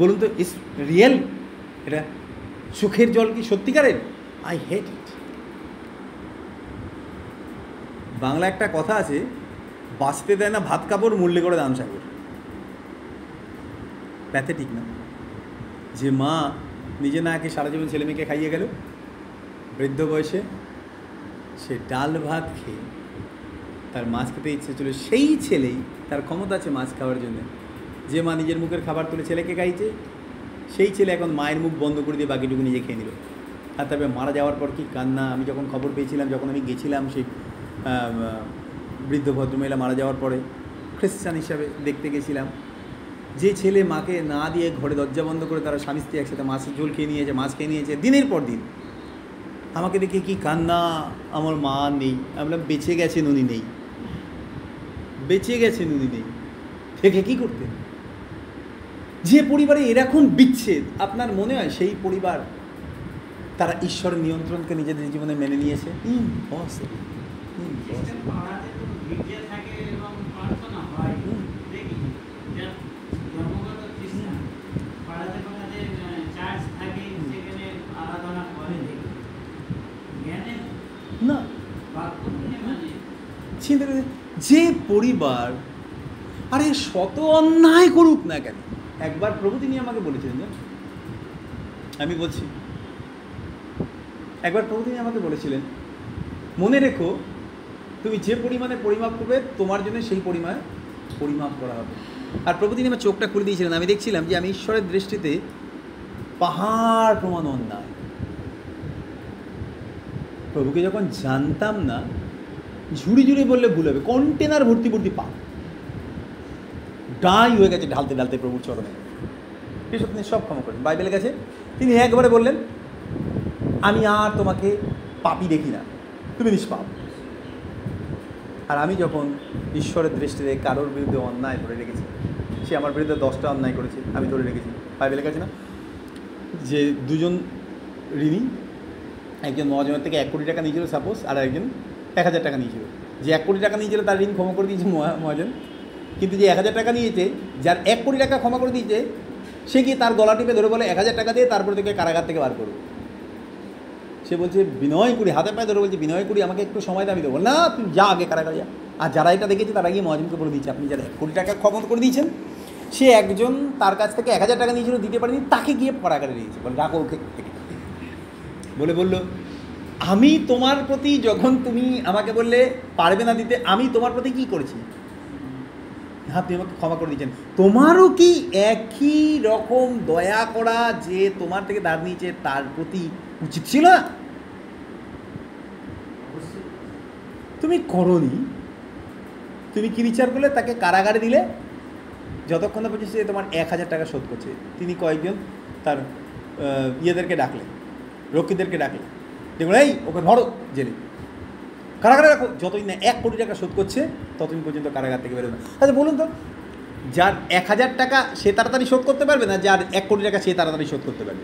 বলুন তো, ইস রিয়েল? এটা সুখের জল কি সত্যিকারের? আই হেট ইট। বাংলা একটা কথা আছে, বাঁচতে দেয় না ভাত কাপড়, মূল্যে করে দান সাগর। প্যাথেটিক না? যে মা নিজে না খেয়ে সারা জীবন ছেলে মেয়েকে খাইয়ে গেল, বৃদ্ধ বয়সে সে ডাল ভাত খেয়ে তার মাছ খেতে ইচ্ছে ছিল, সেই ছেলেই তার ক্ষমতা আছে মাছ খাওয়ার জন্য। যে মা নিজের মুখের খাবার তুলে ছেলেকে খাইছে, সেই ছেলে এখন মায়ের মুখ বন্ধ করে দিয়ে বাকিটুকু নিজে খেয়ে নিল। আর তবে মারা যাওয়ার পর কি কান্না! আমি যখন খবর পেয়েছিলাম, যখন আমি গেছিলাম সেই বৃদ্ধ ভদ্রমহিলা মারা যাওয়ার পরে, খ্রিস্টান হিসাবে দেখতে গেছিলাম, যে ছেলে মাকে না দিয়ে ঘরে দরজা বন্ধ করে তারা স্বামী স্ত্রী একসাথে মাছের ঝোল খেয়ে নিয়েছে, মাছ খেয়ে নিয়েছে দিনের পর দিন, আমাকে দেখে কি কান্না! আমার মা নেই। আমি বললাম, বেঁচে গেছেন উনি, নেই, বেঁচে গেছেন উনি, নেই, দেখে কী করতেন? যে পরিবারে এরকম বিচ্ছেদ, আপনার মনে হয় সেই পরিবার তারা ঈশ্বরের নিয়ন্ত্রণকে নিজেদের জীবনে মেনে নিয়েছে? না, যে পরিবার, আরে শত অন্যায় করুক না কেন, একবার প্রভু তিনি আমাকে বলেছিলেন, আমি বলছি, একবার প্রভু তিনি আমাকে বলেছিলেন, মনে রেখো তুমি যে পরিমাণে পরিমাপ করবে, তোমার জন্য সেই পরিমাণে পরিমাপ করা হবে। আর প্রভু তিনি আমার চোখটা খুলে দিয়েছিলেন। আমি দেখছিলাম যে আমি ঈশ্বরের দৃষ্টিতে পাহাড় প্রমাণ অন্যায়। প্রভুকে যখন জানতাম না, ঝুড়ি ঝুড়ি বললে ভুল হবে, কন্টেনার ভর্তি ভর্তি পাপ ডাই হয়ে গেছে ঢালতে ঢালতে প্রভুর চরণে। এসব তিনি সব ক্ষমা করেন। বাইবেলে গেছে, তিনি একবারে বললেন, আমি আর তোমাকে পাপী দেখি না, তুমি নিষ্পাপ। আর আমি যখন ঈশ্বরের দৃষ্টিতে কারোর বিরুদ্ধে অন্যায় ধরে রেখেছি, সে আমার বিরুদ্ধে 10টা অন্যায় করেছে, আমি ধরে রেখেছি। বাইবেলে গেছে না যে দুজন ঋণী, একজন মহাজনের থেকে 1 কোটি টাকা নিয়েছিল সাপোজ, আর একজন 1000 টাকা নিয়েছিল। যে 1 কোটি টাকা নিয়েছিল তার ঋণ ক্ষমা করে দিয়েছে মহাজন, কিন্তু যে 1000 টাকা নিয়েছে, যার 1 কোটি টাকা ক্ষমা করে দিয়েছে, সে গিয়ে তার গলা টিপে ধরে বলে 1000 টাকা দিয়ে তারপর থেকে কারাগার থেকে বার করো। সে বলছে বিনয় করি, হাতে পায়ে ধরে বলছে, বিনয় করি, আমাকে একটু সময় দামি দেবো না, তুই যা আগে কারাগারে যা। আর যারা এটা দেখেছে তারা গিয়ে মহাজনকে বলে দিচ্ছে, আপনি যারা 1 কোটি টাকা ক্ষমা করে দিয়েছেন, সে একজন তার কাছ থেকে 1000 টাকা নিয়েছিল, দিতে পারেনি, তাকে গিয়ে কারাগারে দিয়েছে, বলে রাখো ওকে। বলে বলল, আমি তোমার প্রতি, যখন তুমি আমাকে বললে পারবে না দিতে, আমি তোমার প্রতি কী করেছি? আপনি আমাকে ক্ষমা করে দিয়েছেন। তোমারও কি একই রকম দয়া করা যে তোমার থেকে ধার নিয়েছে তার প্রতি উচিত ছিল না? তুমি করনি। তুমি কি বিচার করলে? তাকে কারাগারে দিলে, যতক্ষণ না পর্যন্ত সে তোমার 1000 টাকা শোধ করছে। তিনি কয়েকজন তার ইয়েদেরকে ডাকলেন, রক্ষীদেরকে ডাকলেন, দেখুন এই ওকে ধরো, জেলে কারাগারে রাখো, যতদিন না 1 কোটি টাকা শোধ করছে ততদিন পর্যন্ত কারাগার থেকে বেরোবে না। আচ্ছা বলুন তো, যার 1000 টাকা সে তাড়াতাড়ি শোধ করতে পারবে না, যার 1 কোটি টাকা সে তাড়াতাড়ি শোধ করতে পারবে?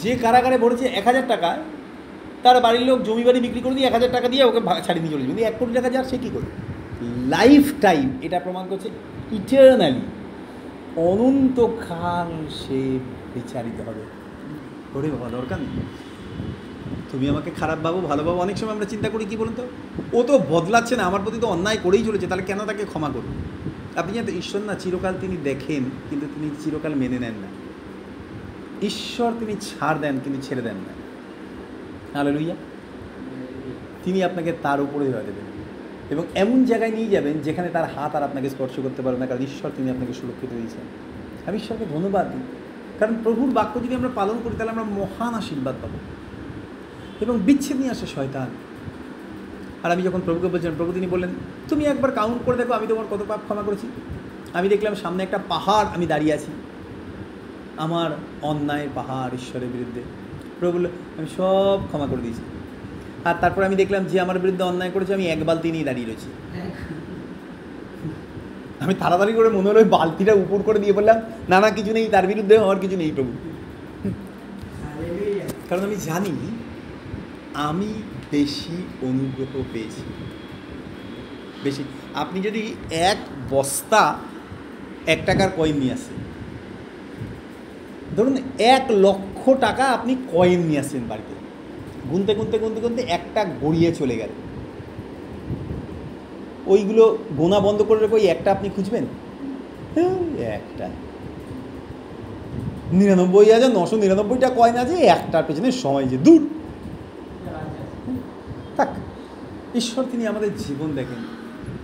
যে কারাগারে ভরেছে 1000 টাকায়, তার বাড়ির লোক জমি বাড়ি বিক্রি করে দিয়ে 1000 টাকা দিয়ে ওকে ছাড়িয়ে নিয়ে চলে যাবে। কিন্তু 1 কোটি টাকা যার, সে কী করবে? লাইফ টাইম, এটা প্রমাণ করছে ইটারনালি, অনন্তকাল সে বিচারিত হবে। ওরে বাবা, দরকার নেই তুমি আমাকে খারাপ ভাবো, ভালো ভাবো। অনেক সময় আমরা চিন্তা করি কি বলুন তো, ও তো বদলাচ্ছে না, আমার প্রতি তো অন্যায় করেই চলেছে, তাহলে কেন তাকে ক্ষমা করব? আপনি জানেন ঈশ্বর না চিরকাল তিনি দেখেন, কিন্তু তিনি চিরকাল মেনে নেন না। ঈশ্বর তিনি ছাড় দেন কিন্তু ছেড়ে দেন না। হালেলুয়া। তিনি আপনাকে তার উপরে ধরে দেবেন এবং এমন জায়গায় নিয়ে যাবেন যেখানে তার হাত আর আপনাকে স্পর্শ করতে পারবে না, কারণ ঈশ্বর তিনি আপনাকে সুরক্ষিত দিয়েছেন। আমি ঈশ্বরকে ধন্যবাদ দিই, কারণ প্রভুর বাক্য যদি আমরা পালন করি তাহলে আমরা মহান আশীর্বাদ পাবো এবং বিচ্ছেদ নিয়ে আসে শয়তান। আর আমি যখন প্রভুকে বলছিলাম, প্রভু তিনি বললেন, তুমি একবার কাউন্ট করে দেখো আমি তোমার কত পাপ ক্ষমা করেছি। আমি দেখলাম সামনে একটা পাহাড়, আমি দাঁড়িয়ে আছি, আমার অন্যায়ের পাহাড় ঈশ্বরের বিরুদ্ধে। প্রভু বলল আমি সব ক্ষমা করে দিয়েছি। আর তারপর আমি দেখলাম যে আমার বিরুদ্ধে অন্যায় করেছে আমি এক বালতি নিয়ে দাঁড়িয়ে রয়েছি। আমি তাড়াতাড়ি করে মনে হলো ওই বালতিটা উপর করে দিয়ে বললাম না না কিছু নেই, তার বিরুদ্ধে আমার কিছু নেই প্রভু। কারণ আমি জানি আমি বেশি অনুগ্রহ পেয়েছি, বেশি। আপনি যদি এক বস্তা 1 টাকার কয়েন নিয়ে আসেন, ধরুন 1,00,000 টাকা আপনি কয়েন নিয়ে আসেন বাড়িতে, গুনতে গুনতে গুনতে গুনতে একটা গড়িয়ে চলে গেল, ওইগুলো গোনা বন্ধ করে রেখে ওই একটা আপনি খুঁজবেন? একটা 99,999টা কয়েন আছে, একটার পেছনে সময় যে দূর থাক। ঈশ্বর তিনি আমাদের জীবন দেখেন,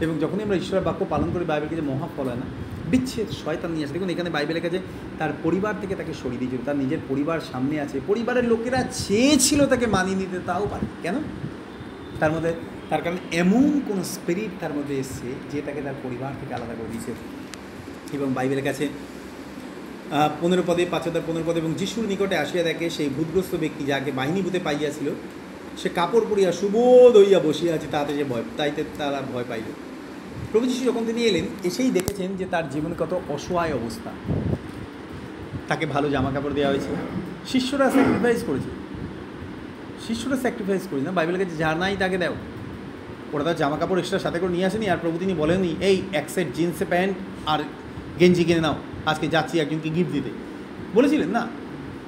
এবং যখনই আমরা ঈশ্বরের বাক্য পালন করি বাইবেলকে যে মহাফল হয় না, বিচ্ছেদ শয়তান নিয়ে আসে। দেখুন এখানে বাইবেল লেখা যে তার পরিবার থেকে তাকে সরিয়ে দিয়েছিল, তার নিজের পরিবার সামনে আছে, পরিবারের লোকেরা চেয়েছিল তাকে মানিয়ে নিতে, তাও পারে। কেন? তার কারণে এমন কোনো স্পিরিট তার মধ্যে এসছে যে তাকে তার পরিবার থেকে আলাদা করে দিয়েছে। এবং বাইবেলের কাছে 15 পদে 5:15 পদে, এবং যিশুর নিকটে আসিয়া দেখে সেই ভূতগ্রস্ত ব্যক্তি যাকে বাহিনী ভূতে পাইয়াছিল সে কাপড় পরিয়া সুবোধ হইয়া বসিয়া আছে, তাতে যে তাইতে তারা ভয় পাইল। প্রভু যিশু যখন তিনি এলেন, এসেই দেখেছেন যে তার জীবনে কত অসহায় অবস্থা। তাকে ভালো জামা কাপড় দেওয়া হয়েছে, শিষ্যরা স্যাক্রিফাইস করেছে, না বাইবেলের কাছে যা নাই তাকে দাও। ওরা তার জামা কাপড় এক্সট্রা সাথে করে নিয়ে আসেনি, আর প্রভু তিনি বলেননি এই 1 সেট জিন্সে প্যান্ট আর গেঞ্জি কিনে নাও, আজকে যাচ্ছি একজনকে গিফট দিতে, বলেছিলেন না।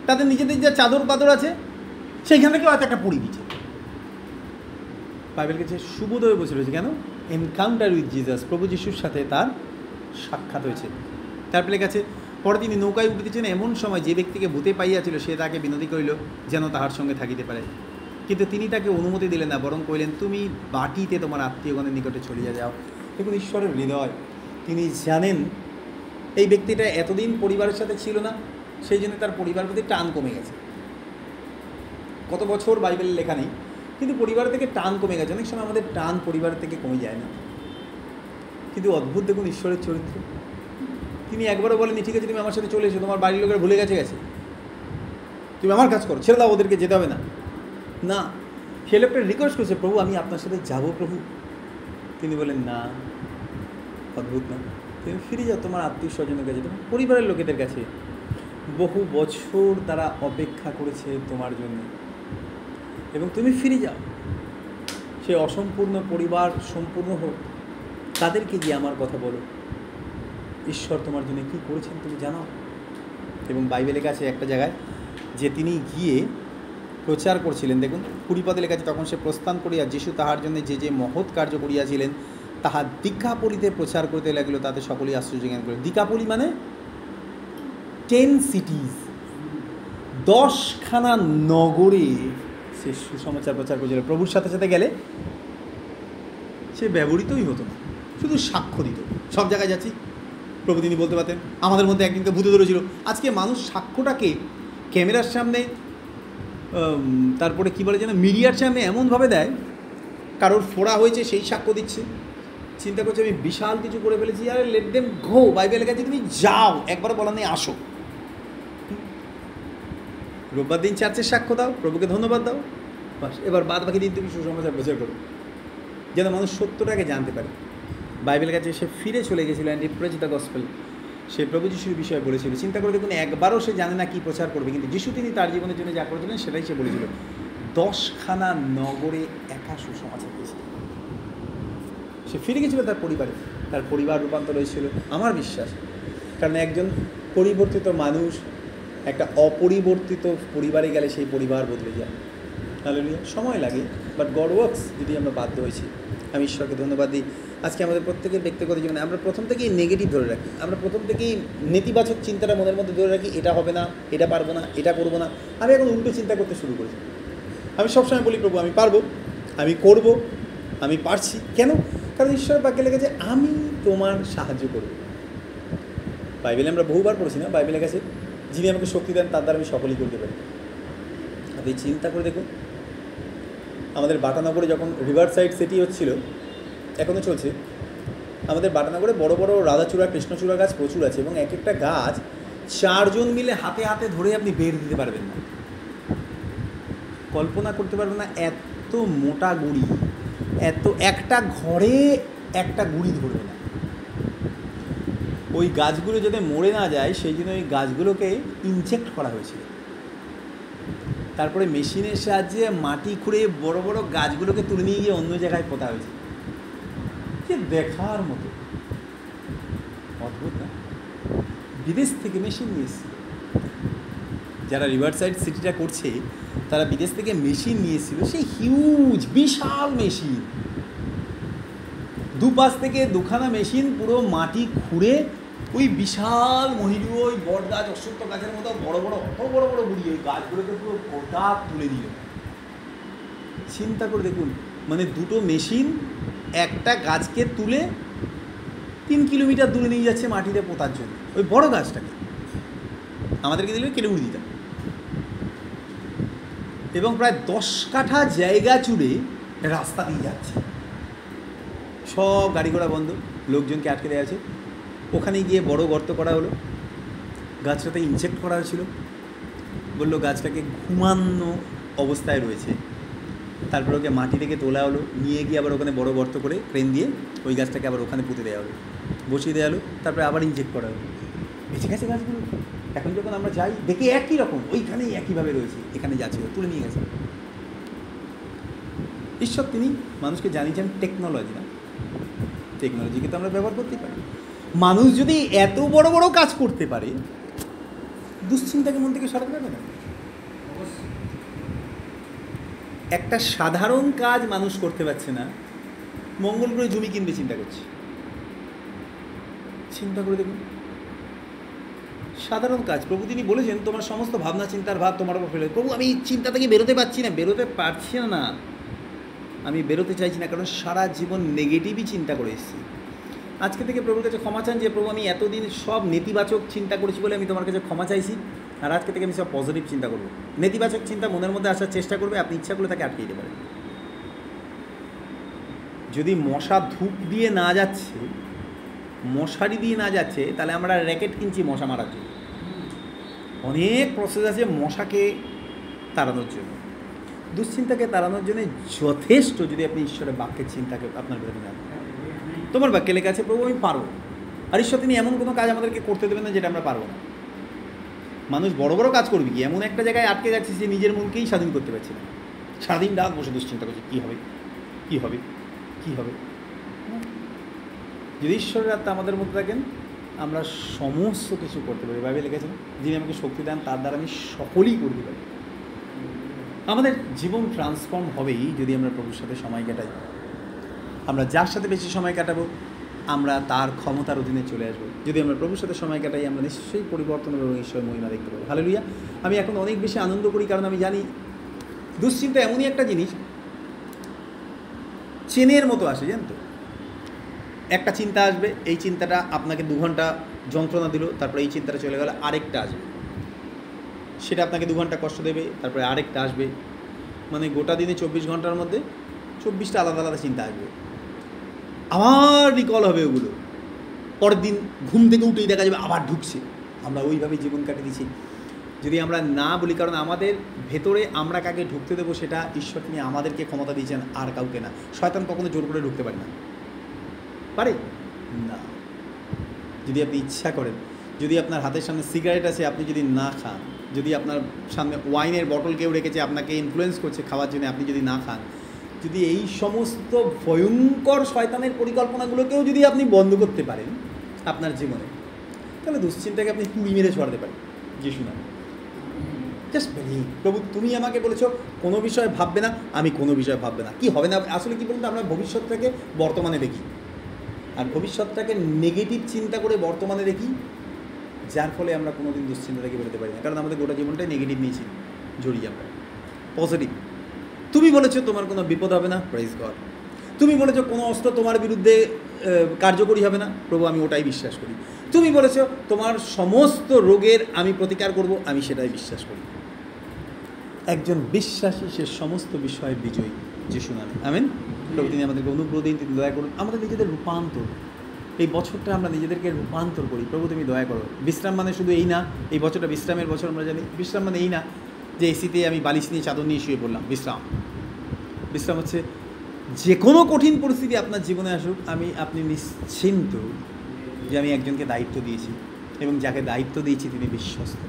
তাদের নিজেদের যা চাদর পাদর আছে সেইখান থেকে হয়তো একটা পড়ি দিচ্ছে। বাইবেল কাছে সুবোধ হয়ে বসে রয়েছে, কেন? এনকাউন্টার উইথ জিজাস, প্রভু যিশুর সাথে তার সাক্ষাৎ হয়েছে। তারপরে কাছে পরে তিনি নৌকায় উঠিতেছেন, এমন সময় যে ব্যক্তিকে ভূতে পাইয়াছিল সে তাকে বিনতি করিল যেন তাহার সঙ্গে থাকিতে পারে, কিন্তু তিনি তাকে অনুমতি দিলেন না, বরং কইলেন তুমি বাটিতে তোমার আত্মীয়গণের নিকটে চলিয়া যাও। দেখুন ঈশ্বরের হৃদয়, তিনি জানেন এই ব্যক্তিটা এতদিন পরিবারের সাথে ছিল না, সেই জন্য তার পরিবারের প্রতি টান কমে গেছে। কত বছর বাইবেলে লেখা নেই, কিন্তু পরিবার থেকে টান কমে গেছে। অনেক সময় আমাদের টান পরিবারের থেকে কমে যায় না, কিন্তু অদ্ভুত দেখুন ঈশ্বরের চরিত্র। তিনি একবারও বলেনি ঠিক আছে তুমি আমার সাথে চলে এসো, তোমার বাড়ির লোকেরা ভুলে গেছে, তুমি আমার কাজ করো, ছেড়ে দাও, ওদেরকে যেতে হবে না। না, সে লোকটা রিকোয়েস্ট করছে, প্রভু আমি আপনার সাথে যাবো প্রভু। তিনি বলেন না, অদ্ভুত না, তুমি ফিরে যাও তোমার আত্মীয় স্বজনের কাছে, তোমার পরিবারের লোকেদের কাছে। বহু বছর তারা অপেক্ষা করেছে তোমার জন্য, এবং তুমি ফিরে যাও। সে অসম্পূর্ণ পরিবার সম্পূর্ণ হোক, তাদেরকে গিয়ে আমার কথা বলো, ঈশ্বর তোমার জন্য কী করেছেন তুমি জানো। এবং বাইবেলের কাছে একটা জায়গায় যে তিনি গিয়ে প্রচার করছিলেন, দেখুন 20 পদে লেখা আছে, তখন সে প্রস্থান করিয়া যিশু তাহার জন্য যে যে মহৎ কার্য করিয়াছিলেন তাহা দিকাপলিতে প্রচার করতে লাগিল, তাতে সকলেই আশ্চর্য জ্ঞান করে। দিকাপলি মানে 10 সিটিজ, 10খানা নগরে সে সুসমাচার প্রচার করেছিল। প্রভুর সাথে সাথে গেলে সে ব্যবহৃতই হতো না, শুধু সাক্ষ্য দিত। সব জায়গায় যাচ্ছি, প্রভু তিনি বলতে পারতেন আমাদের মধ্যে একদিনকে ভূতে ধরেছিল। আজকে মানুষ সাক্ষ্যটাকে ক্যামেরার সামনে, তারপরে কী বলে যেন মিডিয়ার সামনে এমনভাবে দেয়, কারোর ফোড়া হয়েছে সেই সাক্ষ্য দিচ্ছে, চিন্তা করছে আমি বিশাল কিছু করে ফেলেছি। আরে লেট দেম গো, বাইবেলের কাছে তুমি যাও, একবারও বলা নেই আসো। রোববার দিন চার্চের সাক্ষ্য দাও, প্রভুকে ধন্যবাদ দাও, বাস। এবার বাদ বাকি দিন তুমি সুসমাচার প্রচার করো, যেন মানুষ সত্যটাকে জানতে পারে। বাইবেলের কাছে সে ফিরে চলে গেছিল, and he praised the gospel. সে প্রভু যিশুর বিষয়ে বলেছিল। চিন্তা করে দেখুন, একবারও সে জানে না কী প্রচার করবে, কিন্তু যিশু তিনি তার জীবনের জন্য যা করেছিলেন সেটাই সে বলেছিল। 10খানা নগরে একা সুসমাচার দিয়েছিল। সে ফিরে গেছিল তার পরিবারে, তার পরিবার রূপান্তর হয়েছিল। আমার বিশ্বাস, কারণ একজন পরিবর্তিত মানুষ একটা অপরিবর্তিত পরিবারে গেলে সেই পরিবার বদলে যায়। হালেলুয়া। সময় লাগে, বাট গড ওয়ার্কস। যদি আমরা বাধ্য হয়েছি, আমি ঈশ্বরকে ধন্যবাদ দিই। আজকে আমাদের প্রত্যেকের ব্যক্তিগত জীবনে আমরা প্রথম থেকেই নেগেটিভ ধরে রাখি, আমরা প্রথম থেকেই নেতিবাচক চিন্তাটা মনের মধ্যে ধরে রাখি, এটা হবে না, এটা পারবো না, এটা করবো না। আমি এখন উল্টো চিন্তা করতে শুরু করেছি। আমি সবসময় বলি প্রভু আমি পারবো, আমি করব, আমি পারছি। কেন? কারণ ঈশ্বরের বাক্যে লেগেছে আমি তোমার সাহায্য করব। বাইবেলে আমরা বহুবার পড়েছি না, বাইবেলের কাছে যিনি আমাকে শক্তি দেন তার দ্বারা আমি সকলেই করতে পারি। আপনি চিন্তা করে দেখুন, আমাদের বাটানগরে যখন রিভার সাইড সিটি হচ্ছিল, এখনও চলছে, আমাদের বাটানগরে বড় বড় রাধাচূড়া কৃষ্ণচূড়া গাছ প্রচুর আছে, এবং এক একটা গাছ চারজন মিলে হাতে হাতে ধরে আপনি বের দিতে পারবেন না, কল্পনা করতে পারবেন না। এত মোটা গুড়ি, এত একটা ঘরে একটা গুড়ি ধরবে না। ওই গাছগুলো যাতে মরে না যায় সেই জন্য ওই গাছগুলোকে ইনজেক্ট করা হয়েছিল। তারপরে মেশিনের সাহায্যে মাটি খুঁড়ে বড় বড় গাছগুলোকে তুলে নিয়ে গিয়ে অন্য জায়গায় পোতা হয়েছে। যে দেখার মতো অদ্ভুত না? বিদেশ থেকে মেশিন নিয়ে এসেছিল, যারা রিভারসাইড সিটিটা করছে তারা বিদেশ থেকে মেশিন নিয়ে এসেছিল। সেই হিউজ বিশাল মেশিন, দুপাশ থেকে দুখানা মেশিন পুরো মাটি খুঁড়ে ওই বিশাল মহিরু ওই বট গাছ, অশ্বত্থ গাছের মতো বড় বড় অত বড় বড় গুড়ি, ওই গাছগুলোকে পুরো গোটা তুলে দিল। চিন্তা করে দেখুন, মানে দুটো মেশিন একটা গাছকে তুলে 3 কিলোমিটার দূরে নিয়ে যাচ্ছে মাটিতে পোতার জন্য, ওই বড় গাছটাকে। আমাদেরকে দিলে কেটে উড়ে দিতাম। এবং প্রায় 10 কাঠা জায়গা জুড়ে রাস্তা দিয়ে যাচ্ছে, সব গাড়ি ঘোড়া বন্ধ, লোকজনকে আটকে দেওয়া আছে। ওখানে গিয়ে বড় গর্ত করা হলো, গাছটাতে ইনজেক্ট করা হয়েছিল, বললো গাছটাকে ঘুমানো অবস্থায় রয়েছে। তারপর ওকে মাটি থেকে তোলা হলো, নিয়ে গিয়ে আবার ওখানে বড় গর্ত করে ক্রেন দিয়ে ওই গাছটাকে আবার ওখানে পুঁতে দেওয়া হলো, বসিয়ে দেওয়া হলো, তারপরে আবার ইনজেক্ট করা হলো। বেঁচে গেছে গাছগুলো। এখন যখন আমরা যাই দেখি একই রকম, ওইখানেই একইভাবে রয়েছে, এখানে যাচ্ছে, তুলে নিয়ে গেছে। ঈশ্বর তিনি মানুষকে জানিয়েছেন টেকনোলজি, না টেকনোলজিকে তো আমরা ব্যবহার করতে পারি। মানুষ যদি এত বড় বড় কাজ করতে পারে, দুশ্চিন্তাকে মন থেকে সরাতে পারবে না। একটা সাধারণ কাজ মানুষ করতে পারছে না, মঙ্গল গ্রহে জমি কিনবে চিন্তা করছে। চিন্তা করে দেখুন, সাধারণ কাজ। প্রভু তিনি বলেছেন তোমার সমস্ত ভাবনা চিন্তার ভাব তোমার উপর ফেলে। প্রভু আমি চিন্তা থেকে বেরোতে পারছি না, বেরোতে পারছি না, আমি বেরোতে চাইছি না, কারণ সারা জীবন নেগেটিভই চিন্তা করে এসেছি। আজকে থেকে প্রভুর কাছে ক্ষমা চান যে প্রভু আমি এতদিন সব নেতিবাচক চিন্তা করেছি বলে আমি তোমার কাছে ক্ষমা চাইছি, আর আজকে থেকে আমি সব পজিটিভ চিন্তা করবো। নেতিবাচক চিন্তা মনের মধ্যে আসার চেষ্টা করবে, আপনি ইচ্ছা করলে তাকে আটকে দিতে পারেন। যদি মশা ধূপ দিয়ে না যাচ্ছে, মশারি দিয়ে না যাচ্ছে, তাহলে আমরা র্যাকেট কিনছি মশা মারার জন্য। অনেক প্রসেস আছে মশাকে তাড়ানোর জন্য। দুশ্চিন্তাকে তাড়ানোর জন্য যথেষ্ট যদি আপনি ঈশ্বরের বাক্যের চিন্তাকে আপনার ভেতরে নেন। তোমার বাক্যে লেখা আছে প্রভু আমি পারবো, আর ঈশ্বর তিনি এমন কোনো কাজ আমাদেরকে করতে দেবেন না যেটা আমরা পারবো না। মানুষ বড় বড় কাজ করবে কি, এমন একটা জায়গায় আটকে যাচ্ছে যে নিজের মনকেই স্বাধীন করতে পারছে না, স্বাধীন রাত বসে দুশ্চিন্তা করছে কী হবে কী হবে কী হবে। যদি ঈশ্বরের আত্মা আমাদের মধ্যে থাকেন, আমরা সমস্ত কিছু করতে পারি। বাইবেলে লিখেছেন যিনি আমাকে শক্তি দেন তার দ্বারা আমি সকলই করতে পারি। আমাদের জীবন ট্রান্সফর্ম হবেই যদি আমরা প্রভুর সাথে সময় কাটাই। আমরা যার সাথে বেশি সময় কাটাবো আমরা তার ক্ষমতার অধীনে চলে আসবো। যদি আমরা প্রভুর সাথে সময় কাটাই আমরা নিশ্চয়ই পরিবর্তন এবং ঈশ্বরের মহিমা দেখতে পাবো। হালেলুয়া। আমি এখন অনেক বেশি আনন্দ করি, কারণ আমি জানি দুশ্চিন্তা এমনই একটা জিনিস চেনের মতো আসে, জান তো। একটা চিন্তা আসবে, এই চিন্তাটা আপনাকে 2 ঘন্টা যন্ত্রণা দিল, তারপরে এই চিন্তাটা চলে গেল, আরেকটা আসবে, সেটা আপনাকে 2 ঘন্টা কষ্ট দেবে, তারপরে আরেকটা আসবে। মানে গোটা দিনে 24 ঘন্টার মধ্যে 24টা আলাদা আলাদা চিন্তা আসবে, আবার রিকল হবে ওগুলো। পরের দিন ঘুম থেকে উঠেই দেখা যাবে আবার ঢুকছে। আমরা ওইভাবেই জীবন কাটিয়ে দিচ্ছি যদি আমরা না বলি, কারণ আমাদের ভেতরে আমরা কাকে ঢুকতে দেবো সেটা ঈশ্বর তিনি আমাদেরকে ক্ষমতা দিয়েছেন, আর কাউকে না। শয়তান কখনো জোর করে ঢুকতে পারে না, পারে না। যদি আপনি ইচ্ছা করেন, যদি আপনার হাতের সামনে সিগারেট আছে আপনি যদি না খান, যদি আপনার সামনে ওয়াইনের বটল কেউ রেখেছে আপনাকে ইনফ্লুয়েন্স করছে খাওয়ার জন্য, আপনি যদি না খান, যদি এই সমস্ত ভয়ঙ্কর শয়তানের পরিকল্পনাগুলোকেও যদি আপনি বন্ধ করতে পারেন আপনার জীবনে, তাহলে দুশ্চিন্তাকে আপনি কুড়ি মেরে ছড়াতে পারেন। যিশু নামে জাস্ট বিলিভ। প্রভু তুমি আমাকে বলেছো কোনো বিষয়ে ভাববে না, আমি কোনো বিষয়ে ভাববে না। কি হবে না আসলে কি বলুন তো, আমরা ভবিষ্যৎটাকে বর্তমানে দেখি, আর ভবিষ্যৎটাকে নেগেটিভ চিন্তা করে বর্তমানে দেখি, যার ফলে আমরা কোনোদিন দুশ্চিন্তা থেকে বেরোতে পারি না। কারণ আমাদের গোটা জীবনটাই নেগেটিভ নিয়েছি জড়িয়ে। আমরা পজিটিভ। তুমি বলেছো তোমার কোনো বিপদ হবে না, প্রেজ গড। তুমি বলেছো কোনো অস্ত্র তোমার বিরুদ্ধে কার্যকরী হবে না, প্রভু আমি ওটাই বিশ্বাস করি। তুমি বলেছো তোমার সমস্ত রোগের আমি প্রতিকার করব, আমি সেটাই বিশ্বাস করি। একজন বিশ্বাসী সে সমস্ত বিষয়ে বিজয়ী। যিশু নামে আমেন। প্রভু তিনি আমাদেরকে অনুগ্রহ দিন, তিনি দয়া করুন, আমাদের নিজেদের রূপান্তর এই বছরটা আমরা নিজেদেরকে রূপান্তর করি। প্রভু তুমি দয়া করো। বিশ্রাম মানে শুধু এই না, এই বছরটা বিশ্রামের বছর আমরা জানি। বিশ্রাম মানে এই না যে এসিতে আমি বালিশ নিয়ে চাদর নিয়ে শুয়ে পড়লাম। বিশ্রাম হচ্ছে যে কোনো কঠিন পরিস্থিতি আপনার জীবনে আসুক, আপনি নিশ্চিন্ত যে আমি একজনকে দায়িত্ব দিয়েছি এবং যাকে দায়িত্ব দিয়েছি তিনি বিশ্বস্ত।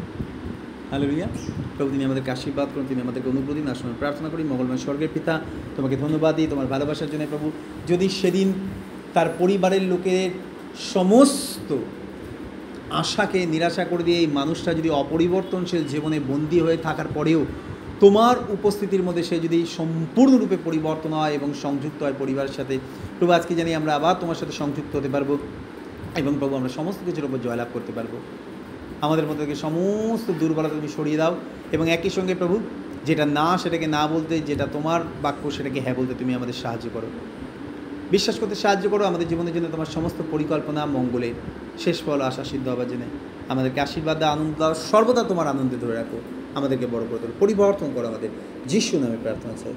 হালেলুয়া। প্রভু তিনি আমাদেরকে আশীর্বাদ করুন, তিনি আমাদেরকে অনুগ্রহ দিন। আসলে প্রার্থনা করি মঙ্গলময় স্বর্গের পিতা, তোমাকে ধন্যবাদ দিই তোমার ভালোবাসার জন্য। প্রভু যদি সেদিন তার পরিবারের লোকের সমস্ত আশাকে নিরাশা করে দিয়ে এই মানুষটা যদি অপরিবর্তনশীল জীবনে বন্দী হয়ে থাকার পরেও তোমার উপস্থিতির মধ্যে সে যদি সম্পূর্ণরূপে পরিবর্তন হয় এবং সংযুক্ত হয় পরিবারের সাথে, প্রভু আজকে জানি আমরা আবার তোমার সাথে সংযুক্ত হতে পারবো এবং প্রভু আমরা সমস্ত কিছুর উপর জয়লাভ করতে পারবো। আমাদের মধ্যে থেকে সমস্ত দুর্বলতা তুমি সরিয়ে দাও এবং একই সঙ্গে প্রভু যেটা না সেটাকে না বলতে, যেটা তোমার বাক্য সেটাকে হ্যাঁ বলতে তুমি আমাদের সাহায্য করো, বিশ্বাস করতে সাহায্য করো। আমাদের জীবনের জন্য তোমার সমস্ত পরিকল্পনা মঙ্গলের শেষ ফল আশা সিদ্ধ হবার জন্য আমাদেরকে আশীর্বাদ দাও, আনন্দ দাও, সর্বদা তোমার আনন্দে ধরে রাখো, আমাদেরকে বড় করে তোলো, পরিবর্তন করো আমাদের। যিশু নামে প্রার্থনা চাই।